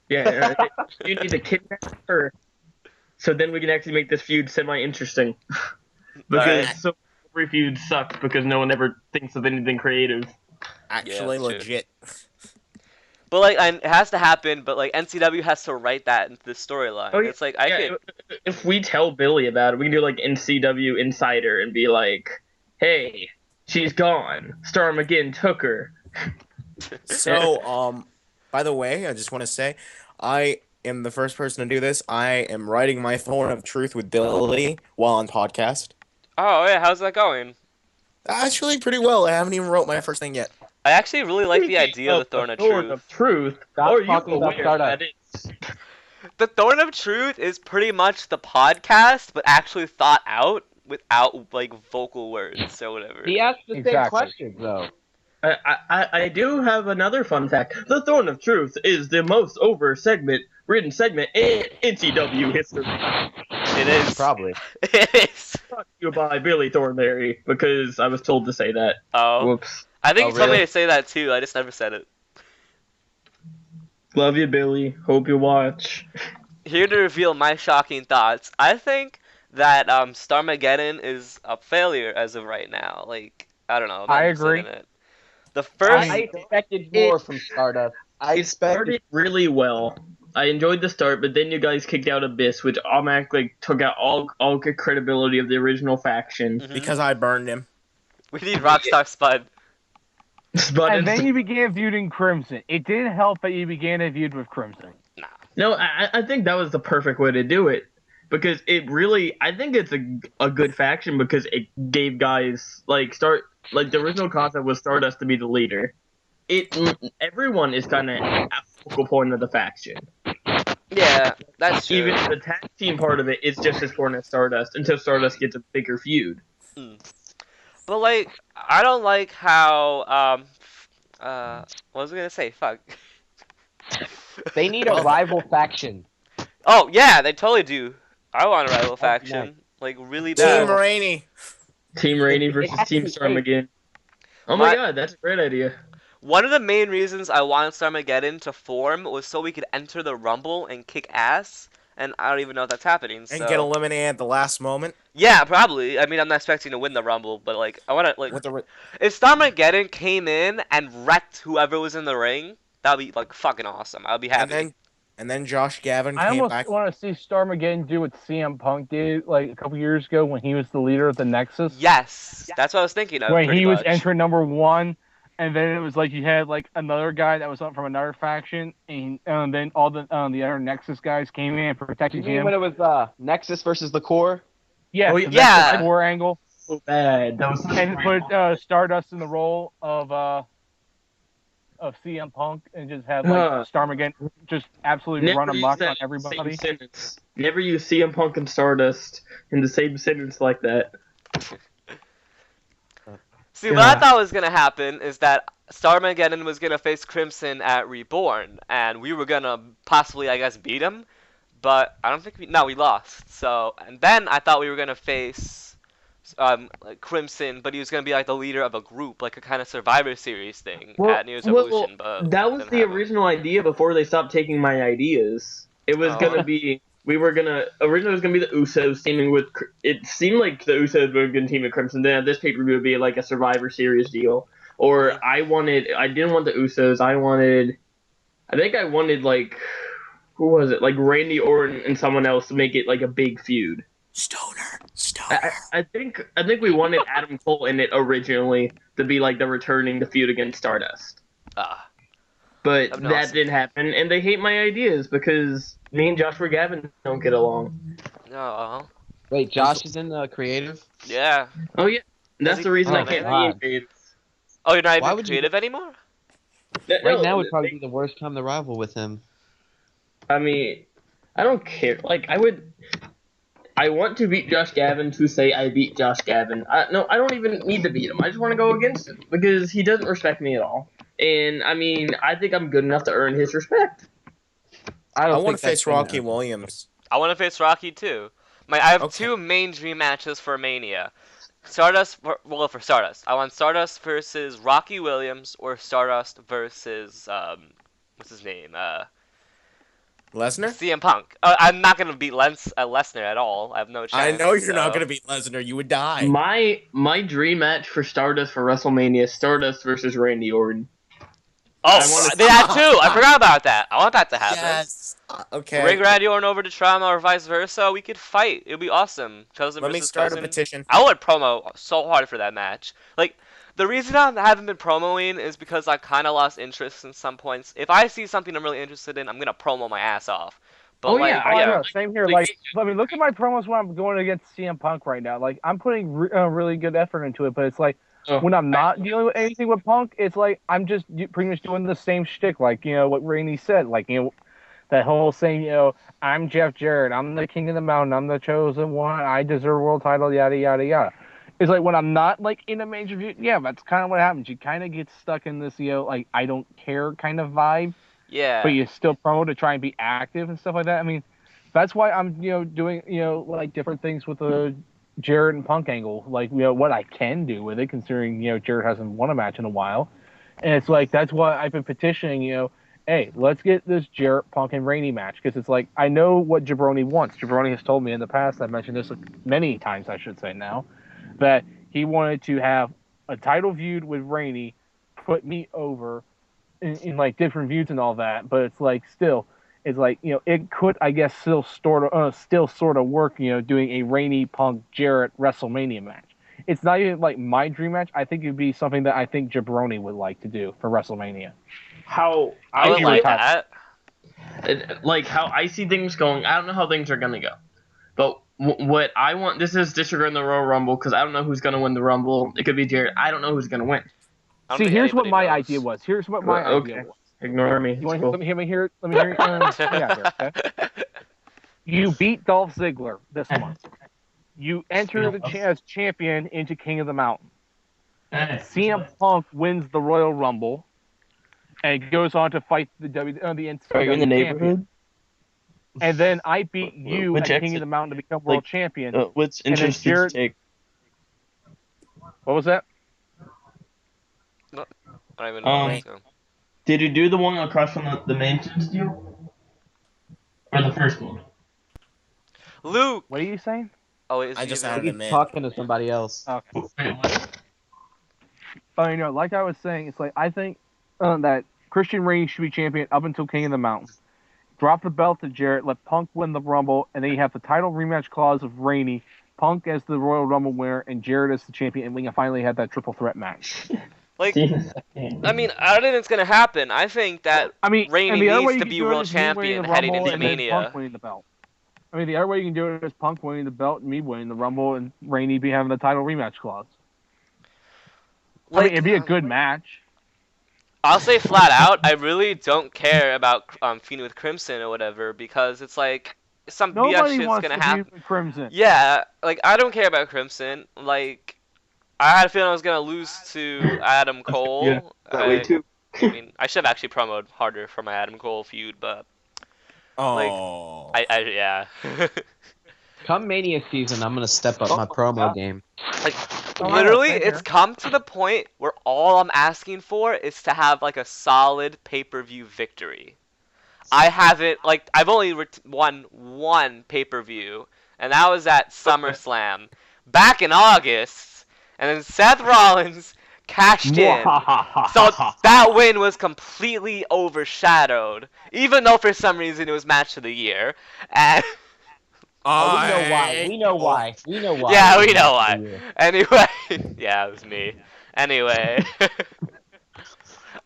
Yeah, you need to kidnap her, so then we can actually make this feud semi-interesting. Because Alright. so every feud sucks because no one ever thinks of anything creative. Actually, that's true. legit. But like, it has to happen. But like, NCW has to write that into the storyline. Oh, yeah. It's like I Yeah, could. if we tell Billy about it, we can do like NCW Insider and be like, "Hey, she's gone. Storm again took her." So, by the way, I just want to say, I am the first person to do this. I am writing my Thorn of Truth with Billy while on podcast. Oh yeah, how's that going? Actually, pretty well. I haven't even wrote my first thing yet. I actually really like the idea of the Thorn of Truth. Truth. Stop Are you talking about aware Stardust. that it's The Thorn of Truth is pretty much the podcast, but actually thought out without like vocal words or whatever. He asked the same Exactly. question, though. I do have another fun fact. The Thorn of Truth is the most written segment in NCW history. It is. Probably. It is. Brought to you by Billy Thornberry, because I was told to say that. Oh, Whoops. I think Oh, you told me really? to say that too. I just never said it. Love you, Billy. Hope you watch. Here to reveal my shocking thoughts. I think that Starmageddon is a failure as of right now. Like, I don't know. I'm not I interested agree. in it. The first. I expected more from Stardust. I It expected. started really well. I enjoyed the start, but then you guys kicked out Abyss, which automatically took out all credibility of the original faction. Mhm. Because I burned him. We need Rockstar Spud. But And then you began feuding Crimson. It didn't help that you began a feud with Crimson. no, I think that was the perfect way to do it. Because it really, I think it's a good faction because it gave guys, the original concept was Stardust to be the leader. Everyone is kind of a focal point of the faction. Yeah, that's true. Even the tag team part of it is just as important as Stardust until Stardust gets a bigger feud. But like, I don't like how what was I gonna say? Fuck. They need a rival faction. Oh yeah, they totally do. I want a rival faction, like really bad. Team Rainey. Team Rainey versus has to Team be Stormageddon. Oh my My- god, that's a great idea. One of the main reasons I wanted Starmageddon to form was so we could enter the Rumble and kick ass, and I don't even know if that's happening. So. And get eliminated at the last moment. Yeah, probably. I mean, I'm not expecting to win the Rumble, but like, I want to like. With the If Starmageddon came in and wrecked whoever was in the ring, that'd be like fucking awesome. I'd be happy. and then Josh Gavin I came almost back. want to see Starmageddon do what CM Punk did like a couple years ago when he was the leader of the Nexus. Yes, that's what I was thinking of. When pretty he was much. entrant number 1, and then it was like you had like another guy that was up from another faction, and then all the other Nexus guys came in and You protected mean him. when it was Nexus versus the Core? Yeah, Oh, the yeah. Nexus 4 angle, So bad. That was and put Stardust in the role of CM Punk, and just had like Starmageddon just absolutely run amok on everybody. Never use CM Punk and Stardust in the same sentence like that. See, what I thought was gonna happen is that Starmageddon was gonna face Crimson at Reborn, and we were gonna possibly, I guess, beat him. But I don't think we lost. So, and then I thought we were gonna face like Crimson, but he was gonna be like the leader of a group, like a kind of Survivor Series thing at New Year's Revolution. But that was the original idea before they stopped taking my ideas. It was gonna be originally it was gonna be the Usos teaming with. It seemed like the Usos were gonna team with Crimson. Then at this pay per view would be like a Survivor Series deal. Or I didn't want the Usos. I think I wanted like, who was it? Like Randy Orton and someone else to make it like a big feud. Stoner. I think we wanted Adam Cole in it originally to be like the returning the feud against Stardust. But that didn't happen, and they hate my ideas because me and Joshua Gavin don't get along. No. Wait, Josh is in the creative? Yeah. Oh yeah, that's the reason I can't God. be in creative. Oh, you're not Why even would you- creative anymore? Right now would probably be the worst time to rival with him. I mean, I don't care. Like I want to beat Josh Gavin to say I beat Josh Gavin. No, I don't even need to beat him. I just want to go against him because he doesn't respect me at all. And I mean, I think I'm good enough to earn his respect. I want to face Rocky Williams. I want to face Rocky too. I have two main dream matches for Mania. For Stardust. I want Stardust versus Rocky Williams or Stardust versus what's his name? Lesnar? CM Punk. I'm not gonna beat Lesnar at all. I have no chance. I know you're not gonna beat Lesnar. You would die. My dream match for Stardust for WrestleMania is Stardust versus Randy Orton. Oh, they had two. I forgot about that. I want that to happen. Yes. Okay. Bring Randy Orton over to Trauma or vice versa. We could fight. It would be awesome. Chosen Let me versus start Chosen. a petition. I would promo so hard for that match. Like, the reason I haven't been promoing is because I kind of lost interest in some points. If I see something I'm really interested in, I'm gonna promo my ass off. But I know, same here. Like, I mean, look at my promos when I'm going against CM Punk right now. Like, I'm putting really good effort into it, but it's like when I'm not dealing with anything with Punk, it's like I'm just pretty much doing the same shtick. Like, what Rainey said. Like, that whole saying, I'm Jeff Jarrett, I'm the king of the mountain, I'm the chosen one, I deserve a world title, yada yada yada. It's like when I'm not like in a major feud, that's kind of what happens. You kind of get stuck in this, like I don't care kind of vibe. Yeah. But you still promo to try and be active and stuff like that. I mean, that's why I'm doing like different things with the Jarrett and Punk angle. Like what I can do with it, considering Jarrett hasn't won a match in a while, and it's like that's why I've been petitioning hey, let's get this Jarrett, Punk, and Rainey match because it's like I know what Jabroni wants. Jabroni has told me in the past. I've mentioned this many times, I should say now, that he wanted to have a title feud with Rainey, put me over in like different views and all that. But it's like still, it's like it could I guess still sort of work. Doing a Rainey Punk Jarrett WrestleMania match. It's not even like my dream match. I think it'd be something that I think Jabroni would like to do for WrestleMania. How I would like that. Like how I see things going. I don't know how things are gonna go, but what I want. This is disregarding the Royal Rumble because I don't know who's gonna win the Rumble. It could be Jarrett. I don't know who's gonna win. See, here's what my idea was. Here's what my idea was. Ignore me. Let me hear it. Let me hear it. Yeah, okay? You beat Dolph Ziggler this month. You enter as champion into King of the Mountain. CM Punk wins the Royal Rumble and goes on to fight the NCW Are you in the neighborhood? And then I beat you at King of the Mountain to become world champion. What's interesting to take? What was that? I don't even know. Did you do the one across from the Mansions deal? Or the first one? Luke! What are you saying? Oh, wait, I just I added think him he's in. talking to somebody else. Okay. Like I was saying, it's like I think that Christian Rainey should be champion up until King of the Mountain. Drop the belt to Jarrett, let Punk win the Rumble, and then you have the title rematch clause of Rainey, Punk as the Royal Rumble winner, and Jarrett as the champion, and we can finally have that triple threat match. Like, I mean, I don't think it's gonna happen. I think that Rainey needs to be world champion heading into Mania. Punk winning the belt. I mean, the other way you can do it is Punk winning the belt, and me winning the Rumble, and Rainey be having the title rematch clause. Like, I mean, it'd be a good match. I'll say flat out, I really don't care about feuding with Crimson or whatever because it's like some BS Nobody shit's wants gonna to happen. feud with Crimson. Yeah, like I don't care about Crimson. Like I had a feeling I was gonna lose to Adam Cole. Yeah, that way too. I mean, I should have actually promoted harder for my Adam Cole feud, but Oh. yeah. Come Mania season, I'm gonna step up my promo game. Like, Oh, literally, yeah, it's come to the point where all I'm asking for is to have like a solid pay-per-view victory. I haven't I've only won one pay-per-view, and that was at SummerSlam back in August, and then Seth Rollins cashed in. So that win was completely overshadowed, even though for some reason it was match of the year. And Oh, we know why. We know why. We know why. yeah, we know why. Anyway, yeah, it was me. Anyway,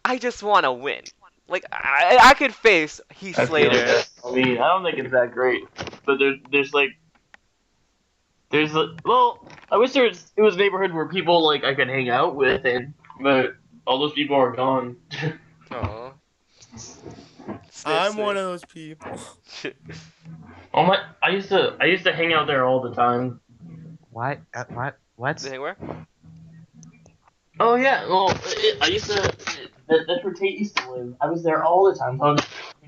I just want to win. Like I could face Heath Slater. I mean, I don't think it's that great, but well, I wish it was a neighborhood where people like I could hang out with, but all those people are gone. Aww. I'm one of those people. Oh my! I used to hang out there all the time. What? What? Anything where? Oh yeah, well, I used to. That's where Tate used to live. I was there all the time.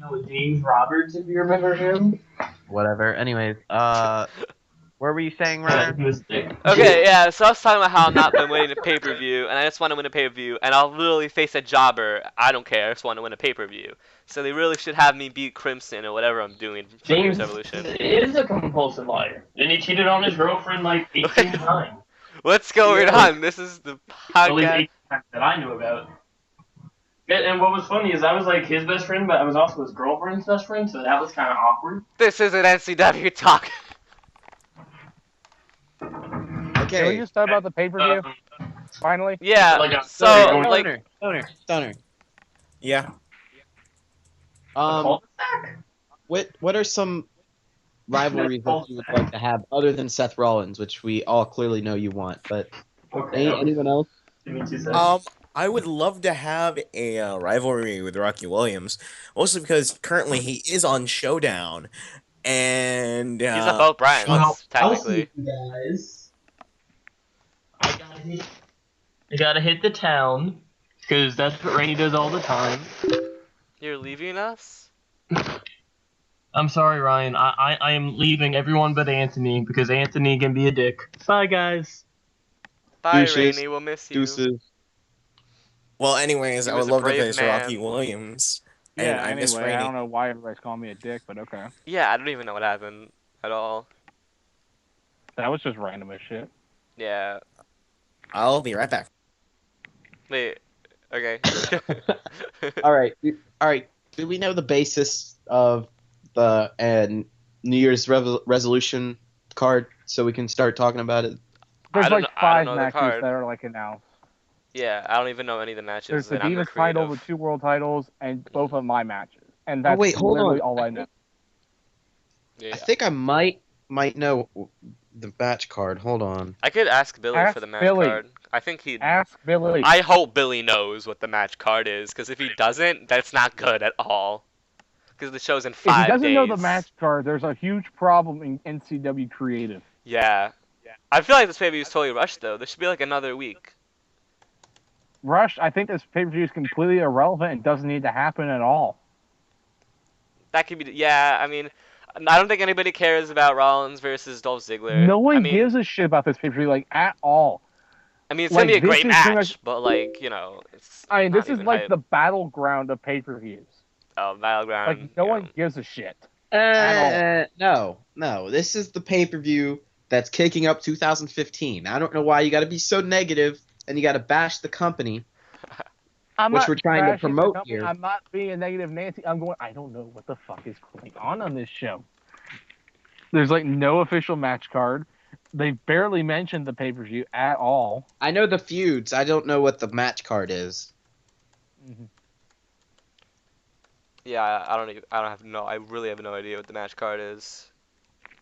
With James Roberts, if you remember him. Whatever. Anyways, what were you saying, Ryan? Okay, yeah, so I was talking about how I'm not been winning a pay-per-view, and I just want to win a pay-per-view, and I'll literally face a jobber. I don't care, I just want to win a pay-per-view. So they really should have me beat Crimson or whatever I'm doing for James Evolution. is a compulsive liar. And he cheated on his girlfriend like 18 times. What's going on? This is the At least podcast. 18 times that I knew about. And what was funny is I was like his best friend, but I was also his girlfriend's best friend, so that was kind of awkward. This isn't NCW talk. Can we Okay. just talk about the pay-per-view? Finally? Yeah, Like a- so, like, Stoner. Yeah. What are some rivalries that you would like to have other than Seth Rollins, which we all clearly know you want, but anyone else? Give me 2 seconds. I would love to have a rivalry with Rocky Williams, mostly because currently he is on Showdown, and he's above Brian, technically. Guys, I gotta hit the town, because that's what Rainey does all the time. You're leaving us? I'm sorry, Ryan. I am leaving everyone but Anthony, because Anthony can be a dick. Bye, guys. Bye, Deuces. Rainey, we'll miss you. Deuces. well, anyways, He I was would a love to brave face man. Rocky Williams. Yeah. I miss Anyway, I Rainey. don't know why everybody's calling me a dick, but okay. Yeah, I don't even know what happened at all. That was just random as shit. Yeah. I'll be right back. Wait. Okay. All right. All right. Do we know the basis of the New Year's resolution card so we can start talking about it? There's like I don't 5 know the matches card. that are like announced. Yeah, I don't even know any of the matches. There's the And I'm Divas creative. title, the 2 world titles, and both of my matches. And that's wait, hold literally on. all I know. Yeah. I think I might know the match card. Hold on. I could ask Billy Ask for the match Billy. card. I think he'd. Ask Billy. I hope Billy knows what the match card is, because if he doesn't, that's not good at all. Because the show's in 5 days. If he doesn't know the match card, there's a huge problem in NCW creative. Yeah. I feel like this pay-per-view is totally rushed, though. There should be like another week. Rush, I think this pay-per-view is completely irrelevant and doesn't need to happen at all. That could be. Yeah, I mean, I don't think anybody cares about Rollins versus Dolph Ziggler. No one I mean, gives a shit about this pay-per-view, like, at all. I mean, it's like, gonna be a this great is pretty match, much- but like, you know, it's. I mean, not this is even like hype. the battleground of pay-per-views. Battleground. Like, no yeah. one gives a shit. At No. This is the pay-per-view that's kicking up 2015. I don't know why you got to be so negative and you got to bash the company. I'm Which not we're trying to trashing the promote company. here. I'm not being a negative Nancy. I'm going, I don't know what the fuck is going on this show. There's like no official match card. They barely mentioned the pay-per-view at all. I know the feuds. I don't know what the match card is. Yeah, I really have no idea what the match card is.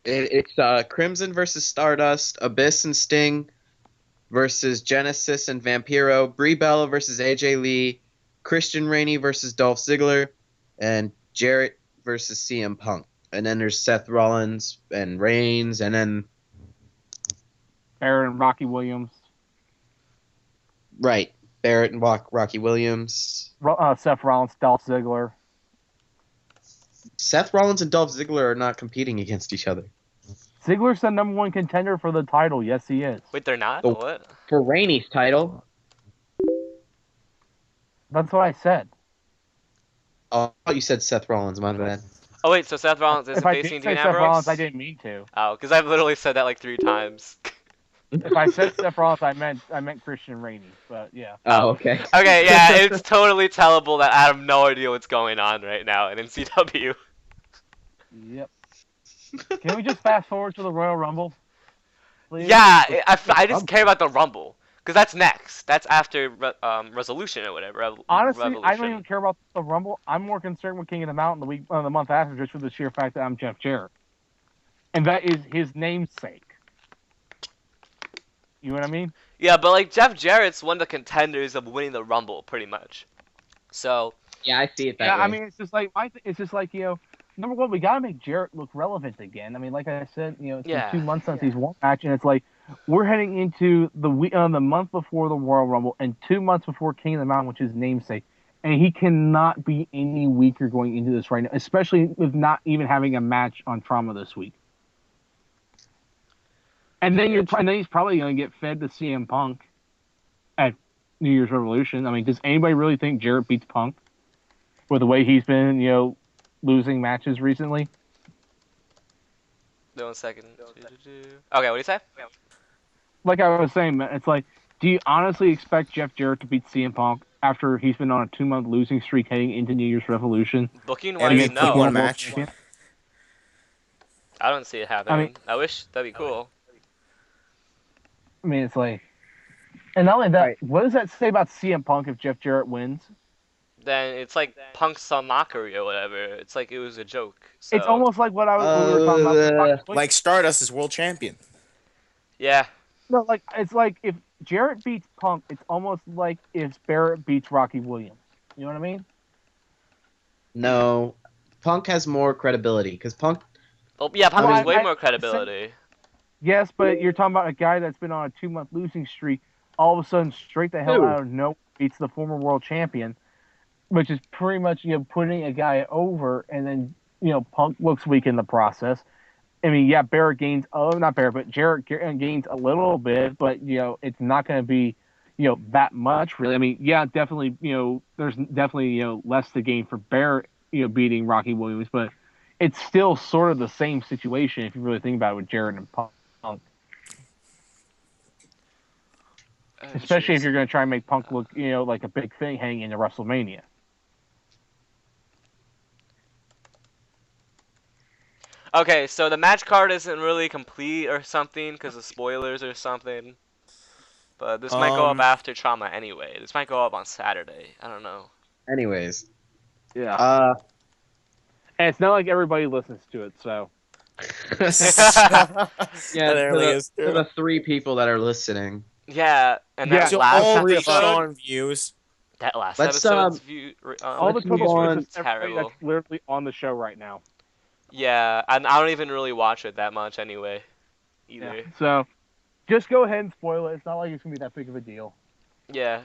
It's Crimson versus Stardust, Abyss and Sting versus Genesis and Vampiro, Brie Bella versus AJ Lee, Christian Rainey versus Dolph Ziggler, and Jarrett versus CM Punk. And then there's Seth Rollins and Reigns, and then Aaron Rocky Williams, right, Barrett and Rocky Williams. Seth Rollins, Dolph Ziggler. Seth Rollins and Dolph Ziggler are not competing against each other. Ziggler's the number 1 contender for the title. Yes, he is. Wait, they're not? Oh. What? For Rainey's title. That's what I said. Oh, you said Seth Rollins, my bad. Oh wait, so Seth Rollins isn't If I facing did say Dean Seth Ambrose? Rollins, I didn't mean to. Oh, because I've literally said that like 3 times. If I said Seth Rollins, I meant Christian Rainey. But yeah. Oh, okay. Okay, yeah, it's totally tellable that I have no idea what's going on right now in NCW. Yep. Can we just fast forward to the Royal Rumble? Please? Yeah, I just care about the Rumble. Because that's next. That's after Resolution or whatever. Honestly, Revolution. I don't even care about the Rumble. I'm more concerned with King of the Mountain the month after, just for the sheer fact that I'm Jeff Jarrett, and that is his namesake. You know what I mean? Yeah, but like Jeff Jarrett's one of the contenders of winning the Rumble, pretty much. So. Yeah, I see it that Yeah, way. I mean, it's just like it's just like, you know, number one, we gotta make Jarrett look relevant again. I mean, like I said, you know, it's been 2 months since he's won a match, and it's like we're heading into the month before the Royal Rumble and 2 months before King of the Mountain, which is his namesake, and he cannot be any weaker going into this right now, especially with not even having a match on Trauma this week. And then he's probably gonna get fed to CM Punk at New Year's Revolution. I mean, does anybody really think Jarrett beats Punk with the way he's been, you know, losing matches recently? Wait 1 second. Okay, what do you say? Like I was saying, man, it's like, do you honestly expect Jeff Jarrett to beat CM Punk after he's been on a 2-month losing streak heading into New Year's Revolution? Booking And wise, against no. one match. I don't see it happening. I mean- wish that'd be cool. I mean, it's like, and not only that, Right. what does that say about CM Punk if Jeff Jarrett wins? Then it's like Punk's some mockery or whatever. It's like it was a joke. So, It's almost like what we were talking about. Like Stardust is world champion. Yeah. No, like it's like if Jarrett beats Punk, it's almost like if Barrett beats Rocky Williams. You know what I mean? No, Punk has more credibility because Punk. Oh, yeah, Punk Well, has way I- more credibility. Yes, but you're talking about a guy that's been on a 2-month losing streak. All of a sudden, straight the hell Who? out of nowhere, beats the former world champion, which is pretty much, you know, putting a guy over, and then, you know, Punk looks weak in the process. I mean, yeah, Barrett gains, not Barrett, but Jarrett gains a little bit, but, you know, it's not going to be, that much really. I mean, yeah, definitely, there's definitely, less to gain for Bear, beating Rocky Williams, but it's still sort of the same situation if you really think about it with Jarrett and Punk. Especially if you're going to try and make Punk look, like a big thing heading into WrestleMania. Okay, so the match card isn't really complete or something because of spoilers or something. But this might go up after Trauma anyway. This might go up on Saturday. I don't know. Anyways. Yeah. And it's not like everybody listens to it, so. Yeah, that really is true. For the 3 people that are listening. Yeah, and that So last all the episode, on views. that last Let's, episode's view, all the let's move total on. views is everybody terrible. that's literally on the show right now. Yeah, and I don't even really watch it that much anyway, either. Yeah. So, just go ahead and spoil it. It's not like it's gonna be that big of a deal. Yeah.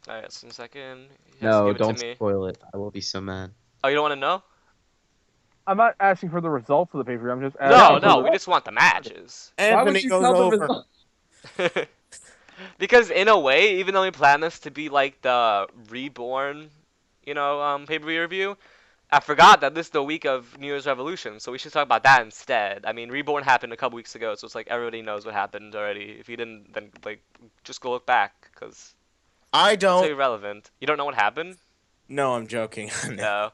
Alright, just a second. No, give it to don't me. spoil it. I will be so mad. Oh, you don't want to know? I'm not asking for the results of the pay-per-view. I'm just asking. No, we just want the matches. Anthony goes over. Because in a way, even though we plan this to be like the Reborn, pay-per-view review, I forgot that this is the week of New Year's Revolution, so we should talk about that instead. I mean, Reborn happened a couple weeks ago, so it's like everybody knows what happened already. If you didn't, then just go look back, because I it's don't. irrelevant. You don't know what happened? No, I'm joking. No.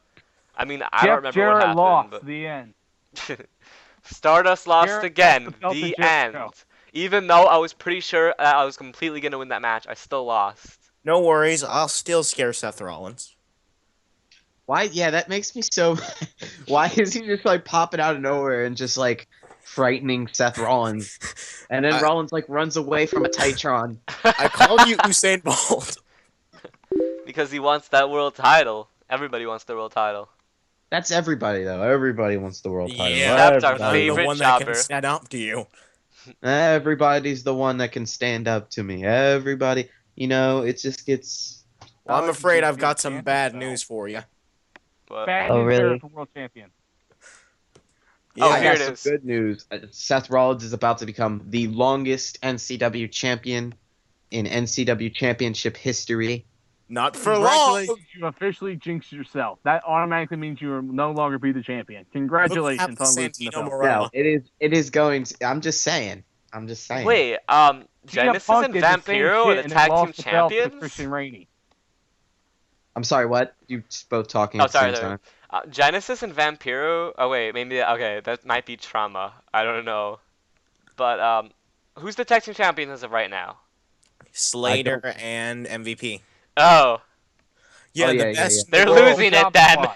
I mean, I don't remember Jarrett what happened. lost. But... The end. Stardust lost Jarrett again. lost the belt to The Jericho. end. Even though I was pretty sure that I was completely going to win that match, I still lost. No worries, I'll still scare Seth Rollins. Why? Yeah, that makes me so. Why is he just popping out of nowhere and just frightening Seth Rollins, and then Rollins runs away from a Titron? I called you Usain Bolt. Because he wants that world title. Everybody wants the world title. That's everybody though. Everybody wants the world title. Yeah, Except our I'm favorite the one jobber. that can stand up to you. Everybody's the one that can stand up to me. Everybody, it just gets. Well, I'm afraid I've got some bad news for you. But... Bad Oh, news really? bears for world champion. Yeah, Oh, I here got it some is. good news. Seth Rollins is about to become the longest NCW champion in NCW championship history. Not for long. Congratulations, you officially jinxed yourself. That automatically means you will no longer be the champion. Congratulations on losing the Santino belt. Morella. No, it is going to. I'm just saying. Wait, CM Genesis Punk and did the same Vampiro shit are the and then tag team lost the belt to champions? Christian Rainey. I'm sorry, what? You both talking Oh, at the sorry. same time. Genesis and Vampiro. Oh wait, maybe okay. That might be Trauma. I don't know. But who's the tag team champion as of right now? Slater and MVP. Oh, Yeah, Oh, the yeah, best. they're in the world. losing it then.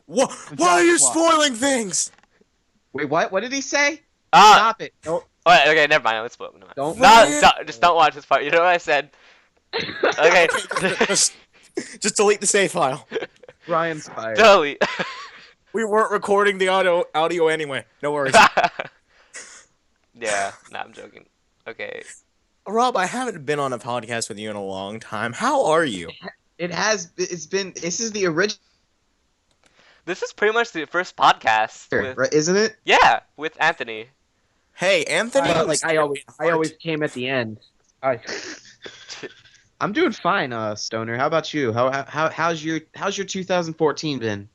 Why are you spoiling things? Wait, what? What did he say? Ah, Stop it! Don't. wait, okay, never mind. Let's split. Don't- Just don't watch this part. You know what I said? Okay. Just delete the save file. Brian's fired. Delete. We weren't recording the audio anyway. No worries. Yeah, nah, I'm joking. Okay. Rob, I haven't been on a podcast with you in a long time. How are you? It's been. This is the original, This is pretty much the first podcast. With, right, isn't it? yeah, with Anthony. Hey, Anthony. I always came at the end. I'm doing fine, Stoner. How about you? How's your 2014 been?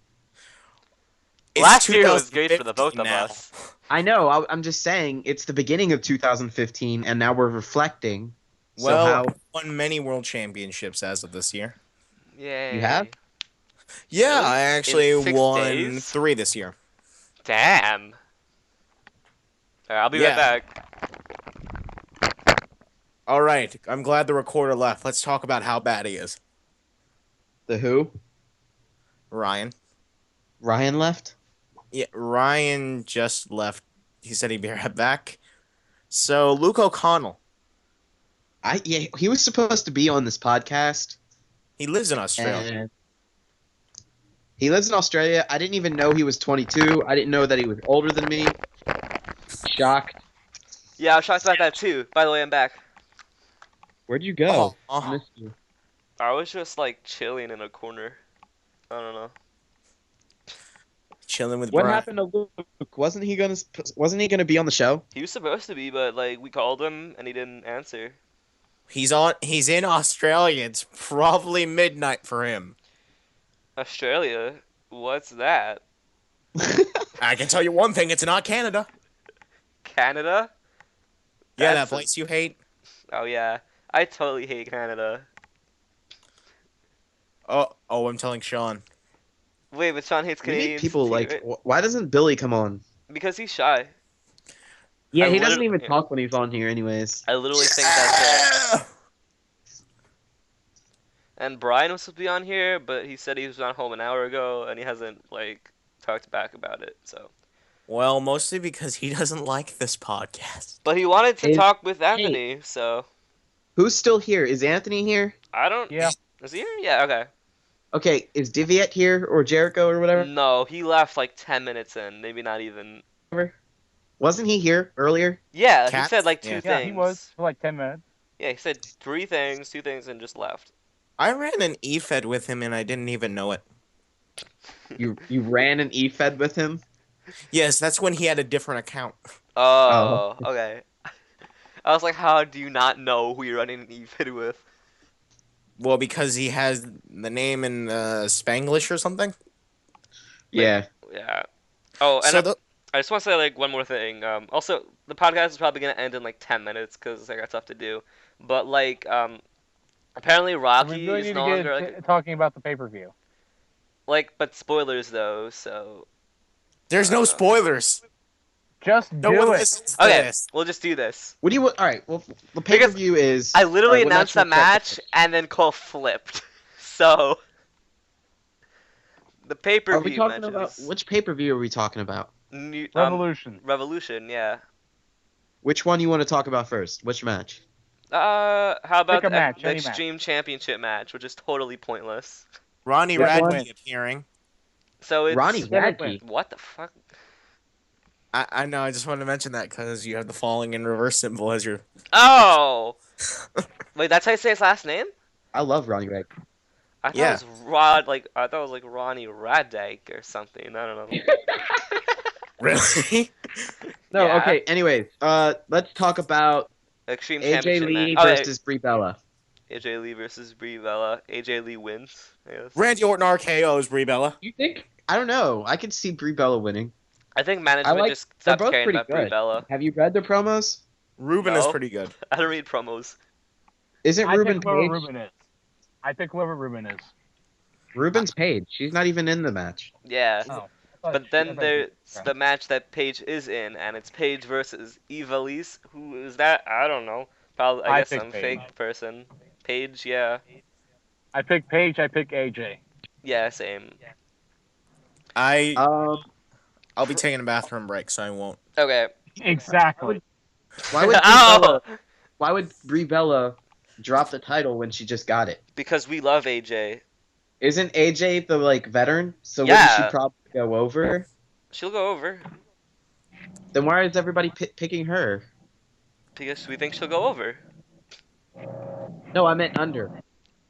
It's Last year was great for the 2015 both of now. us. I know. I'm just saying it's the beginning of 2015, and now we're reflecting. Well, so how, I've won many world championships as of this year. Yay. You have? Yeah, Really? I actually In 6 won days? 3 this year. Damn. Alright, I'll be Yeah. right back. All right, I'm glad the recorder left. Let's talk about how bad he is. the who? Ryan. Ryan left. Yeah, Ryan just left. He said he'd be right back. So, Luke O'Connell. He was supposed to be on this podcast. He lives in Australia. And he lives in Australia. I didn't even know he was 22. I didn't know that he was older than me. Shocked. Yeah, I was shocked about that too. By the way, I'm back. Where'd you go? Oh, I missed you. I was just like chilling in a corner. I don't know. chilling with What Brian. happened to Luke? Wasn't he gonna be on the show? He was supposed to be, but like we called him and he didn't answer. He's in Australia. It's probably midnight for him. Australia? What's that? I can tell you one thing, it's not Canada. Canada? Yeah, that That's place you hate. Oh yeah, I totally hate Canada. Oh, I'm telling Sean. Wait, but Sean hates We need Canadians people too, like. right? Why doesn't Billy come on? Because he's shy. Yeah, I he doesn't literally- even yeah. talk when he's on here, anyways. I literally think that's it. Yeah! And Brian was supposed to be on here, but he said he was on home an hour ago, and he hasn't like talked back about it. So, Well, mostly because he doesn't like this podcast. but he wanted to Is- talk with Anthony. So Who's still here? Is Anthony here? I don't. Yeah. Is he here? Yeah. Okay. Okay, is Diviet here or Jericho or whatever? No, he left like 10 minutes in. Maybe not even. Wasn't he here earlier? Yeah, he Cat? said like two Yeah. things. Yeah, he was for like 10 minutes. Yeah, he said two things, and just left. I ran an E-Fed with him and I didn't even know it. You ran an E-Fed with him? Yes, that's when he had a different account. Oh, okay. I was like, how do you not know who you're running an EFID with? Well, because he has the name in Spanglish or something. Yeah. Yeah. Oh, and So I just want to say like one more thing. Also, the podcast is probably gonna end in like 10 minutes because I got stuff to do. But like, apparently We Rocky really is need no to longer get like, talking about the pay-per-view. but spoilers though. So there's no spoilers. Just No do one it. listens to okay, this. we'll just do this. What do you want? All right. Well, the pay-per-view is. I literally Alright, what announced the match we'll match and then Cole flipped. So the Are we pay-per-view talking matches. about which pay-per-view are we talking about? Revolution. Revolution, yeah. Which one you want to talk about first? Which match? How about Pick a match, the any match. Extreme Championship match, which is totally pointless. Ronnie Yeah, Radke win. appearing. So it's Ronnie Yeah, Radke. What the fuck? I know. I just wanted to mention that because you have the falling in reverse symbol as your. Oh, wait, that's how you say his last name? I love Ronnie Radke. I thought Yeah. it was I thought it was like Ronnie Raddyke or something. I don't know. Really? No, Yeah. okay. Anyways, let's talk about Extreme AJ Championship Lee match. versus Brie Bella. AJ Lee versus Brie Bella. AJ Lee wins. I guess. Randy Orton RKO's Brie Bella. You think? I don't know. I could see Brie Bella winning. I think management like- just they're stopped both caring pretty about Brie good. Bella. Have you read their promos? Ruben is No. pretty good. I don't read promos. Isn't I Ruben think whoever Page? Ruben is. I think whoever Ruben is. Ruben's Page. She's not even in the match. Yeah. Oh. But then there's the match that Paige is in, and it's Paige versus Eva Lise. Who is that? I don't know. Probably, I I guess pick some Paige. fake person. Paige, yeah. I pick Paige. I pick AJ. Yeah, same. Um, I'll be taking a bathroom break, so I won't. Okay. Exactly. why would Brie Ow! Bella? Why would Brie Bella drop the title when she just got it? Because we love AJ. Isn't AJ the veteran? So Yeah. wouldn't she probably go over? She'll go over. Then why is everybody picking her? Because we think she'll go over. No, I meant under.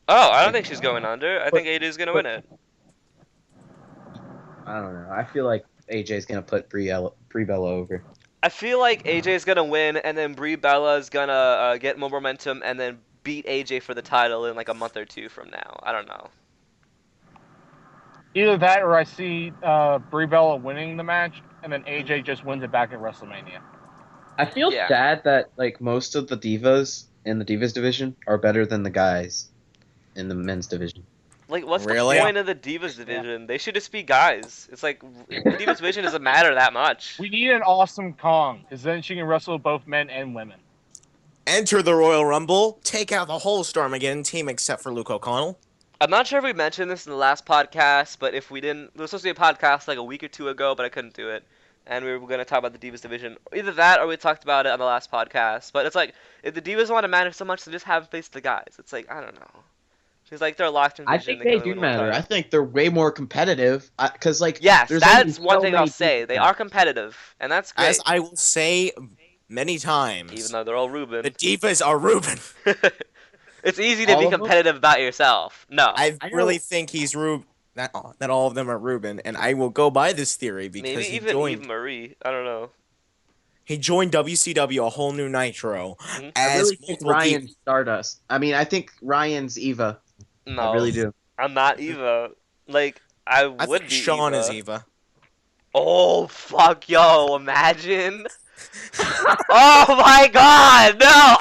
Oh, I don't think she's going under. I think AJ's gonna win it. I don't know. I feel like AJ's gonna put Brie Bella over. I feel like AJ's gonna win, and then Brie Bella's gonna get more momentum, and then beat AJ for the title in like a month or two from now. I don't know. Either that, or I see Brie Bella winning the match, and then AJ just wins it back at WrestleMania. I feel Yeah. sad that most of the divas in the divas division are better than the guys in the men's division. Like, what's Really? the point of the Divas division? They should just be guys. It's like the Divas division doesn't matter that much. We need an awesome Kong, because then she can wrestle both men and women. Enter the Royal Rumble. Take out the whole Stormageddon team except for Luke O'Connell. I'm not sure if we mentioned this in the last podcast, but if we didn't, there was supposed to be a podcast like a week or two ago, but I couldn't do it. And we were going to talk about the Divas division. Either that or we talked about it on the last podcast. But it's like, if the Divas want to matter so much, then just have them face the guys. It's like, I don't know. It's like they're locked in I division. think they can only do win one matter. I title. think they're way more competitive. Because Yes, there's that's only one so thing I'll many say. people They now. are competitive, and that's great. As I will say many times, Even though they're all Ruben. the divas are Ruben. It's easy to All be of them? competitive about yourself. No. I I know- really think he's Ruben. That all of them are Ruben, and I will go by this theory because Maybe he even joined. Eve Marie. I don't know. He joined WCW, a whole new Nitro, Mhm. I as really think multiple people. Ryan's Stardust. I mean, I think Ryan's Eva. No, I really do. I'm not Eva. Like, I I would think be Sean Eva. is Eva. Oh, fuck, yo, imagine. Oh my god, no!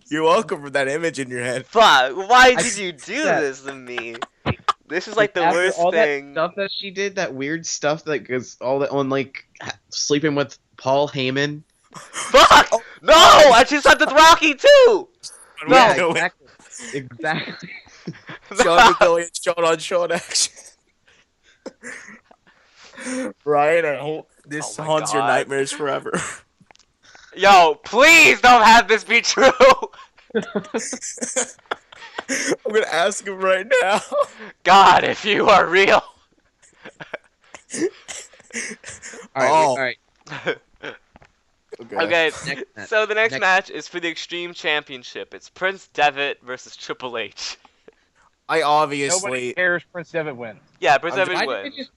You're welcome for that image in your head. Fuck, why I did you do that. this to me? This is like the After worst all thing. that stuff that she did, that weird stuff that goes all that on like sleeping with Paul Heyman. Fuck! No! I just slept with Rocky too! No! Yeah, exactly. Exactly. Sean McGillian, Sean on Sean action. Ryan, I hope this Oh my haunts your God. nightmares forever. Yo, please don't have this be true! I'm gonna ask him right now. God, if you are real. All right. Okay, Next match. so the next Next- match is for the Extreme Championship. It's Prince Devitt versus Triple H. I Nobody obviously. cares. Prince Devitt wins. Yeah, Prince I'm Devitt Why did wins.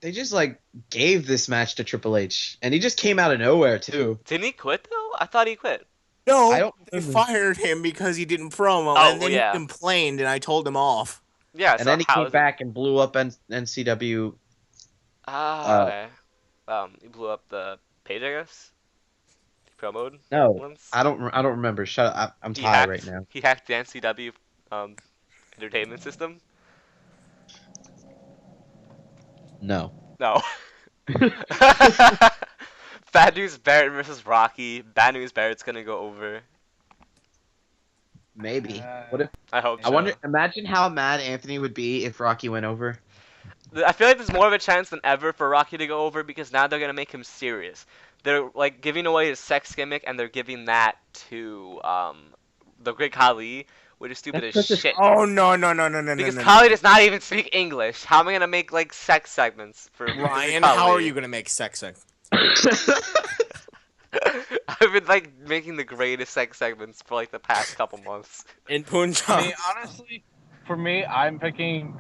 they just like gave this match to Triple H, and he just came out of nowhere too. Didn't he quit though? I thought he quit. No, I don't they remember. fired him because he didn't promo, Oh, and then yeah. he complained, and I told him off. Yeah, And so then he how came is it- back and blew up NCW. Ah, okay. He blew up the page, I guess. He promoted No, once. I don't remember. Shut up. I'm He tired hacked- right now. He hacked the NCW entertainment system. No. No. Bad News Barrett versus Rocky. Bad News Barrett's gonna go over. Maybe. What if? I hope. I so. wonder. Imagine how mad Anthony would be if Rocky went over. I feel like there's more of a chance than ever for Rocky to go over because now they're gonna make him serious. They're like giving away his sex gimmick and they're giving that to the Great Khali, which is stupid That's as such a- shit. Oh no! Because no, Khali does not even speak English. How am I gonna make like sex segments for Ryan, Khali? how are you gonna make sex? I've been like making the greatest sex segments for like the past couple months. In I Punjab. mean, honestly, for me, I'm picking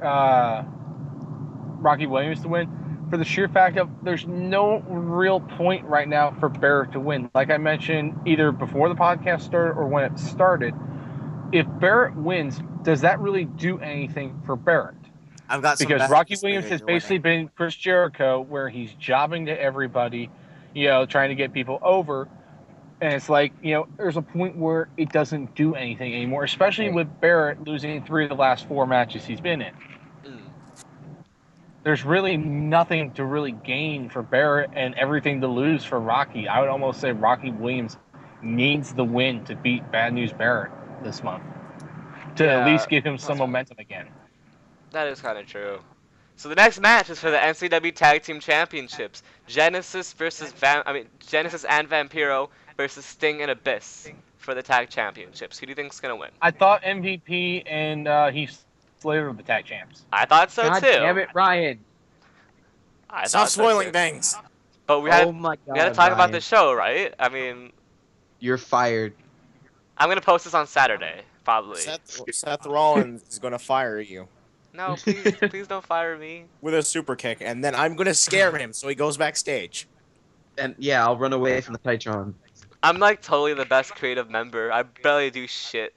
Rocky Williams to win for the sheer fact of there's no real point right now for Barrett to win. Like I mentioned, either before the podcast started or when it started, if Barrett wins, does that really do anything for Barrett? I've got some Because bad Rocky news for Williams you, has you're basically winning. been Chris Jericho, where he's jobbing to everybody, trying to get people over. And it's like, there's a point where it doesn't do anything anymore, especially with Barrett losing 3 of the last 4 matches he's been in. Mm. There's really nothing to really gain for Barrett and everything to lose for Rocky. I would almost say Rocky Williams needs the win to beat Bad News Barrett this month to Yeah. at least give him some momentum again. That is kind of true. So the next match is for the NCW Tag Team Championships. Genesis Genesis and Vampiro versus Sting and Abyss for the Tag Championships. Who do you think's gonna win? I thought MVP and Heath Slater were the tag champs. I thought so God too. damn it, Ryan! I Stop thought so spoiling too. things. But we Oh my God! gotta talk about Ryan. the show, right? I mean, You're fired. I'm gonna post this on Saturday, probably. Seth Rollins is gonna fire you No, please don't fire me. with a super kick, and then I'm gonna scare him so he goes backstage. And yeah, I'll run away from the Titron. I'm like totally the best creative member. I barely do shit.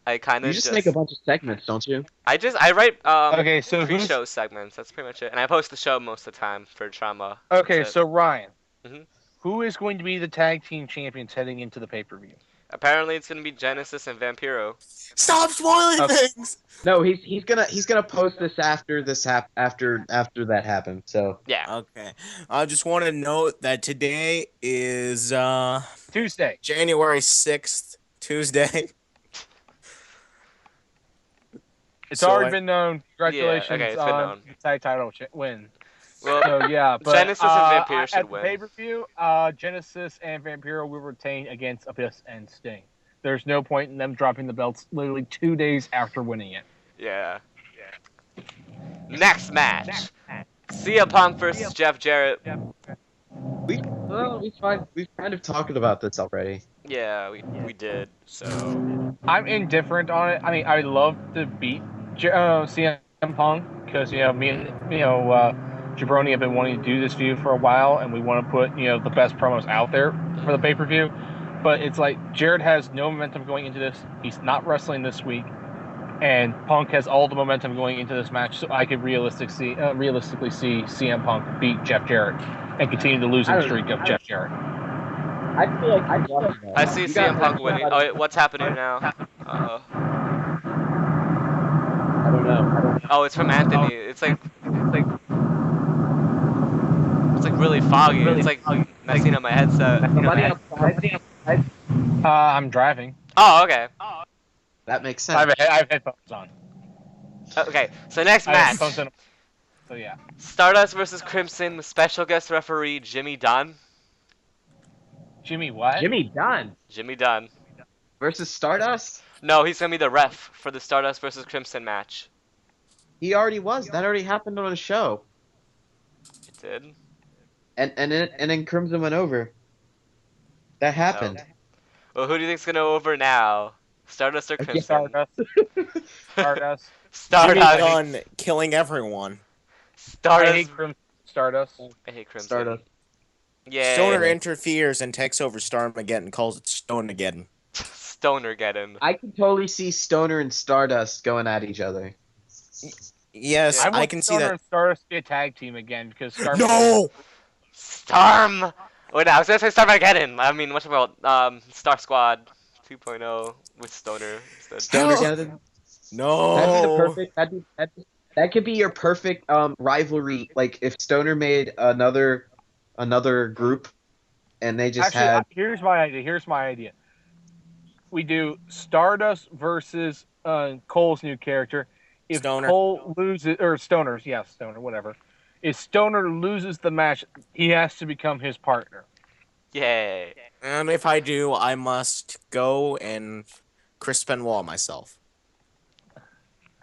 I kind You of just make a bunch of segments, don't you? I write Okay, so who's pre-show segments. That's pretty much it. And I post the show most of the time for Trauma. okay? That's it. So Ryan, Mhm. who is going to be the tag team champions heading into the pay-per-view? Apparently it's gonna be Genesis and Vampiro. Stop spoiling Okay. things. No, he's gonna post this after after that happened. So Yeah. Okay, I just want to note that today is Tuesday. January 6th, Tuesday. It's So already I- been known. Congratulations okay, it's been on known. the tag title win. Well, So yeah, but Genesis and Vampiro should at the win. pay-per-view, Genesis and Vampiro will retain against Abyss and Sting. There's no point in them dropping the belts literally 2 days after winning it. yeah. Next match. CM Punk versus Jeff Jarrett. we've kind of talked about this already. Yeah, we did. So I'm indifferent on it. I mean, I'd love to beat CM Punk because me and Jabroni have been wanting to do this feud for a while, and we want to put the best promos out there for the pay-per-view. But it's like Jared has no momentum going into this. He's not wrestling this week, and Punk has all the momentum going into this match. So I could realistically see CM Punk beat Jeff Jarrett and continue the losing streak of Jeff Jarrett. I feel like I see CM Punk winning. Oh, wait, what's happening now? Uh-oh. I don't know. Oh, it's from Anthony. It's like really foggy. It's like messing up my headset. I'm driving. Oh, okay. That makes I sense. have headphones on. Okay, so next I have match. headphones on. So yeah. Stardust versus Crimson with special guest referee Jimmy Dunn. Jimmy what? Jimmy Dunn. Jimmy Dunn. Versus Stardust? No, he's gonna be the ref for the Stardust versus Crimson match. He already was. That already happened on a show. It did. And then Crimson went over. That happened. Well, who do you think's gonna go over now? Stardust or Crimson? Stardust. Stardust. Jimmy Stardust. Dunn killing everyone. Stardust. I hate Stardust. I hate Crimson. Stardust. Yeah. Stoner interferes and takes over Starmageddon and calls it Stoneageddon. Stoner get him. I can totally see Stoner and Stardust going at each other. Yes, I I can see Stoner that. and Stardust be a tag team again because Star. No! Storm. Wait, I was gonna say Starmageddon. I mean, what's about Star Squad 2.0 with Stoner instead. Stoner together. No! That'd be the perfect. That could be your perfect rivalry. Like if Stoner made another group, and they just Actually, here's my idea. We do Stardust versus Cole's new character. If Stoner. Cole loses, or Stoner, whatever. If Stoner loses the match, he has to become his partner. Yay. And if I do, I must go and Chris Benoit myself.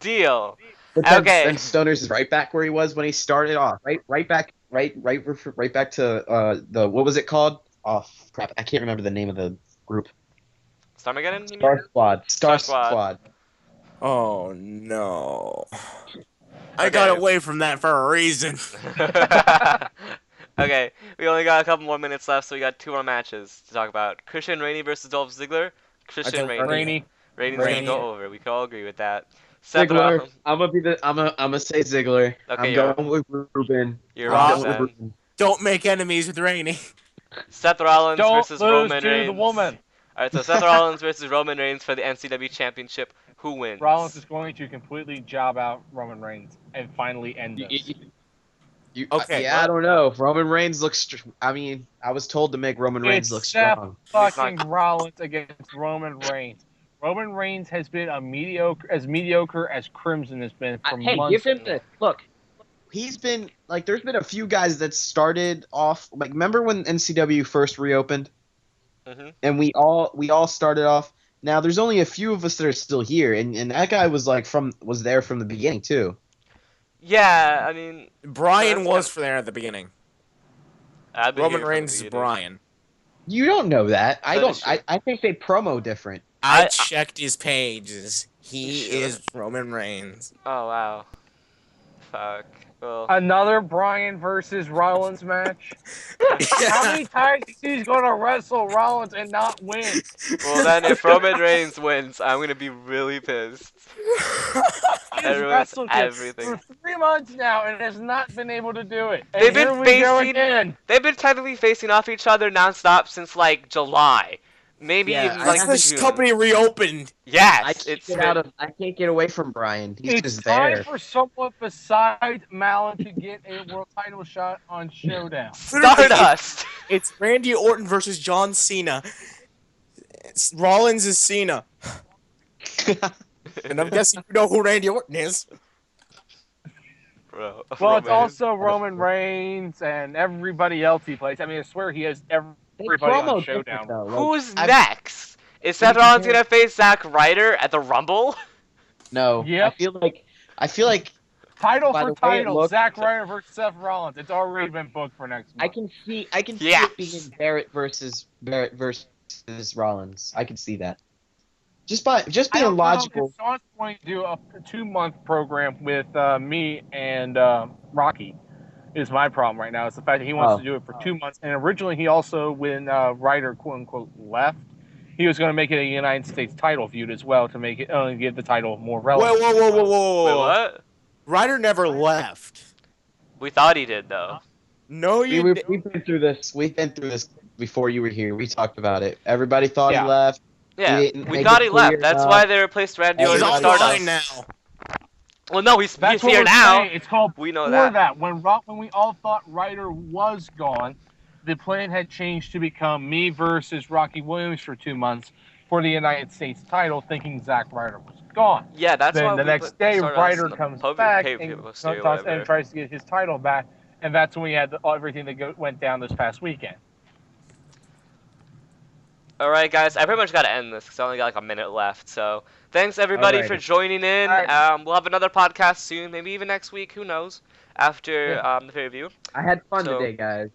Deal. But then, Okay. then Stoner's right back where he was when he started off. Right back to the what was it called? Oh crap! I can't remember the name of the group. Starmageddon? You mean? Star Squad. Star Star Squad. Squad. Oh no. I got away from that for a reason. Okay, we only got a couple more minutes left, so we got two more matches to talk about. Christian Rainey versus Dolph Ziggler. Christian Rainey. Rainey's gonna go over. We can all agree with that. Seth Ziggler. Rollins. I'm gonna say Ziggler. Okay, I'm you're- going with Ruben. You're wrong, wrong, going with then. Ruben. Don't make enemies with Rainey. Seth Rollins Don't versus lose Roman to Reigns. the woman. Alright, so Seth Rollins versus Roman Reigns for the NCW Championship. Who wins? Rollins is going to completely job out Roman Reigns and finally end this. Okay, Yeah, I don't know. Roman Reigns looks. I mean, I was told to make Roman Reigns look It's Seth strong. fucking Rollins against Roman Reigns. Roman Reigns has been mediocre as Crimson has been for months. Give him the look. He's been like, there's been a few guys that started off like. Remember when NCW first reopened, Mhm. and we all started off. Now there's only a few of us that are still here, and that guy was was there from the beginning too. Yeah, I mean, Brian That's was for there at the beginning. I've been Roman here from Reigns the is beginning. Brian. You don't know that. I That don't. is true. I think they promo different. I checked his pages. He Sure. is Roman Reigns. Oh wow. Fuck. Well, Another Bryan versus Rollins match. How many times is he going to wrestle Rollins and not win? well then, if Roman Reigns wins, I'm gonna be really pissed. He's Everyone's wrestled him everything. for 3 months now and has not been able to do it. And They've been here we go facing- again. They've been technically facing off each other nonstop since like July, maybe Yeah, even I like Since this June. company reopened. Yes, I can't it's get been- out of. I can't get away from Brian. He's It's just time there. for someone besides Mellon to get a world title shot on Showdown. Stardust. It's Randy Orton versus John Cena. Rollins is Cena. And I'm guessing you know who Randy Orton is. Bro, Well, it's Roman. also Roman Reigns and everybody else he plays. I mean, I swear he has They everybody promo on different, Showdown. though. Like, Who's I've- next? Is Seth Rollins gonna face Zack Ryder at the Rumble? No. Yep. I feel like Title By for the way it title, looks- Zack Ryder versus Seth Rollins. It's already been booked for next month. I can see Yes. it being Barrett versus Rollins. I can see that. Just I being don't know logical. if Sean's going to do a 2-month program with me and Rocky. Is my problem right now. It's the fact that he wants to do it for 2 months. And originally, he also, when Ryder quote unquote left, he was going to make it a United States title feud as well to make it give the title more Whoa, relevant. whoa, whoa, whoa, whoa, Wait, whoa! what? Ryder never left. We thought he did though. No, you. We've been through this. We've been through this before you were here. We talked about it. Everybody thought he Yeah. left. Yeah, didn't we make thought it he left. clear That's enough. why they replaced Randy He's He's Orton with online Stardust. now. Well, no, he's That's what here we're now. saying. It's called We know before that. When we all thought Ryder was gone, the plan had changed to become me versus Rocky Williams for 2 months for the United States title, thinking Zack Ryder was gone. Yeah, that's why Then the we next put day, Stardust Ryder in the comes pay- back pay-per-view and, poster or whatever. tries to get his title back, and that's when we had everything that went down this past weekend. All right, guys, I pretty much got to end this because I only got like a minute left. So thanks everybody for Alrighty. joining in. All right. We'll have another podcast soon, maybe even next week. Who knows? After the pay-per-view. I had fun So- today, guys.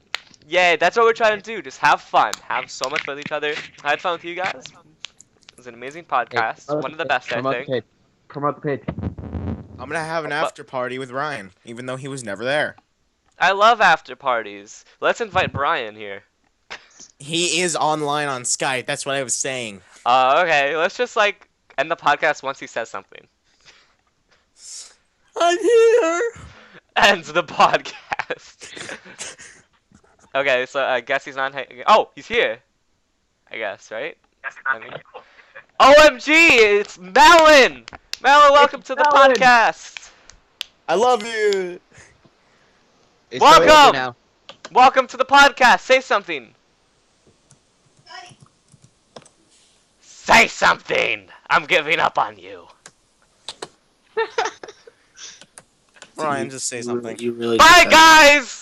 Yeah, that's what we're trying to do. Just have fun. Have so much fun with each other. I had fun with you guys. It was an amazing podcast. One of the best, I think. Promote the page. I'm gonna have an after party with Ryan, even though he was never there. I love after parties. Let's invite Brian here. He is online on Skype. That's what I was saying. Okay, let's just like end the podcast once he says something. I'm here. Ends the podcast. Okay, so I guess he's not. Oh, he's here. I guess, right? I mean, OMG, it's Mellon. Mellon, welcome to the Mellon. podcast. I love you. It's Welcome! over now. Welcome to the podcast. Say something. Say something. I'm giving up on you. Ryan, just say something. You really Bye, guys.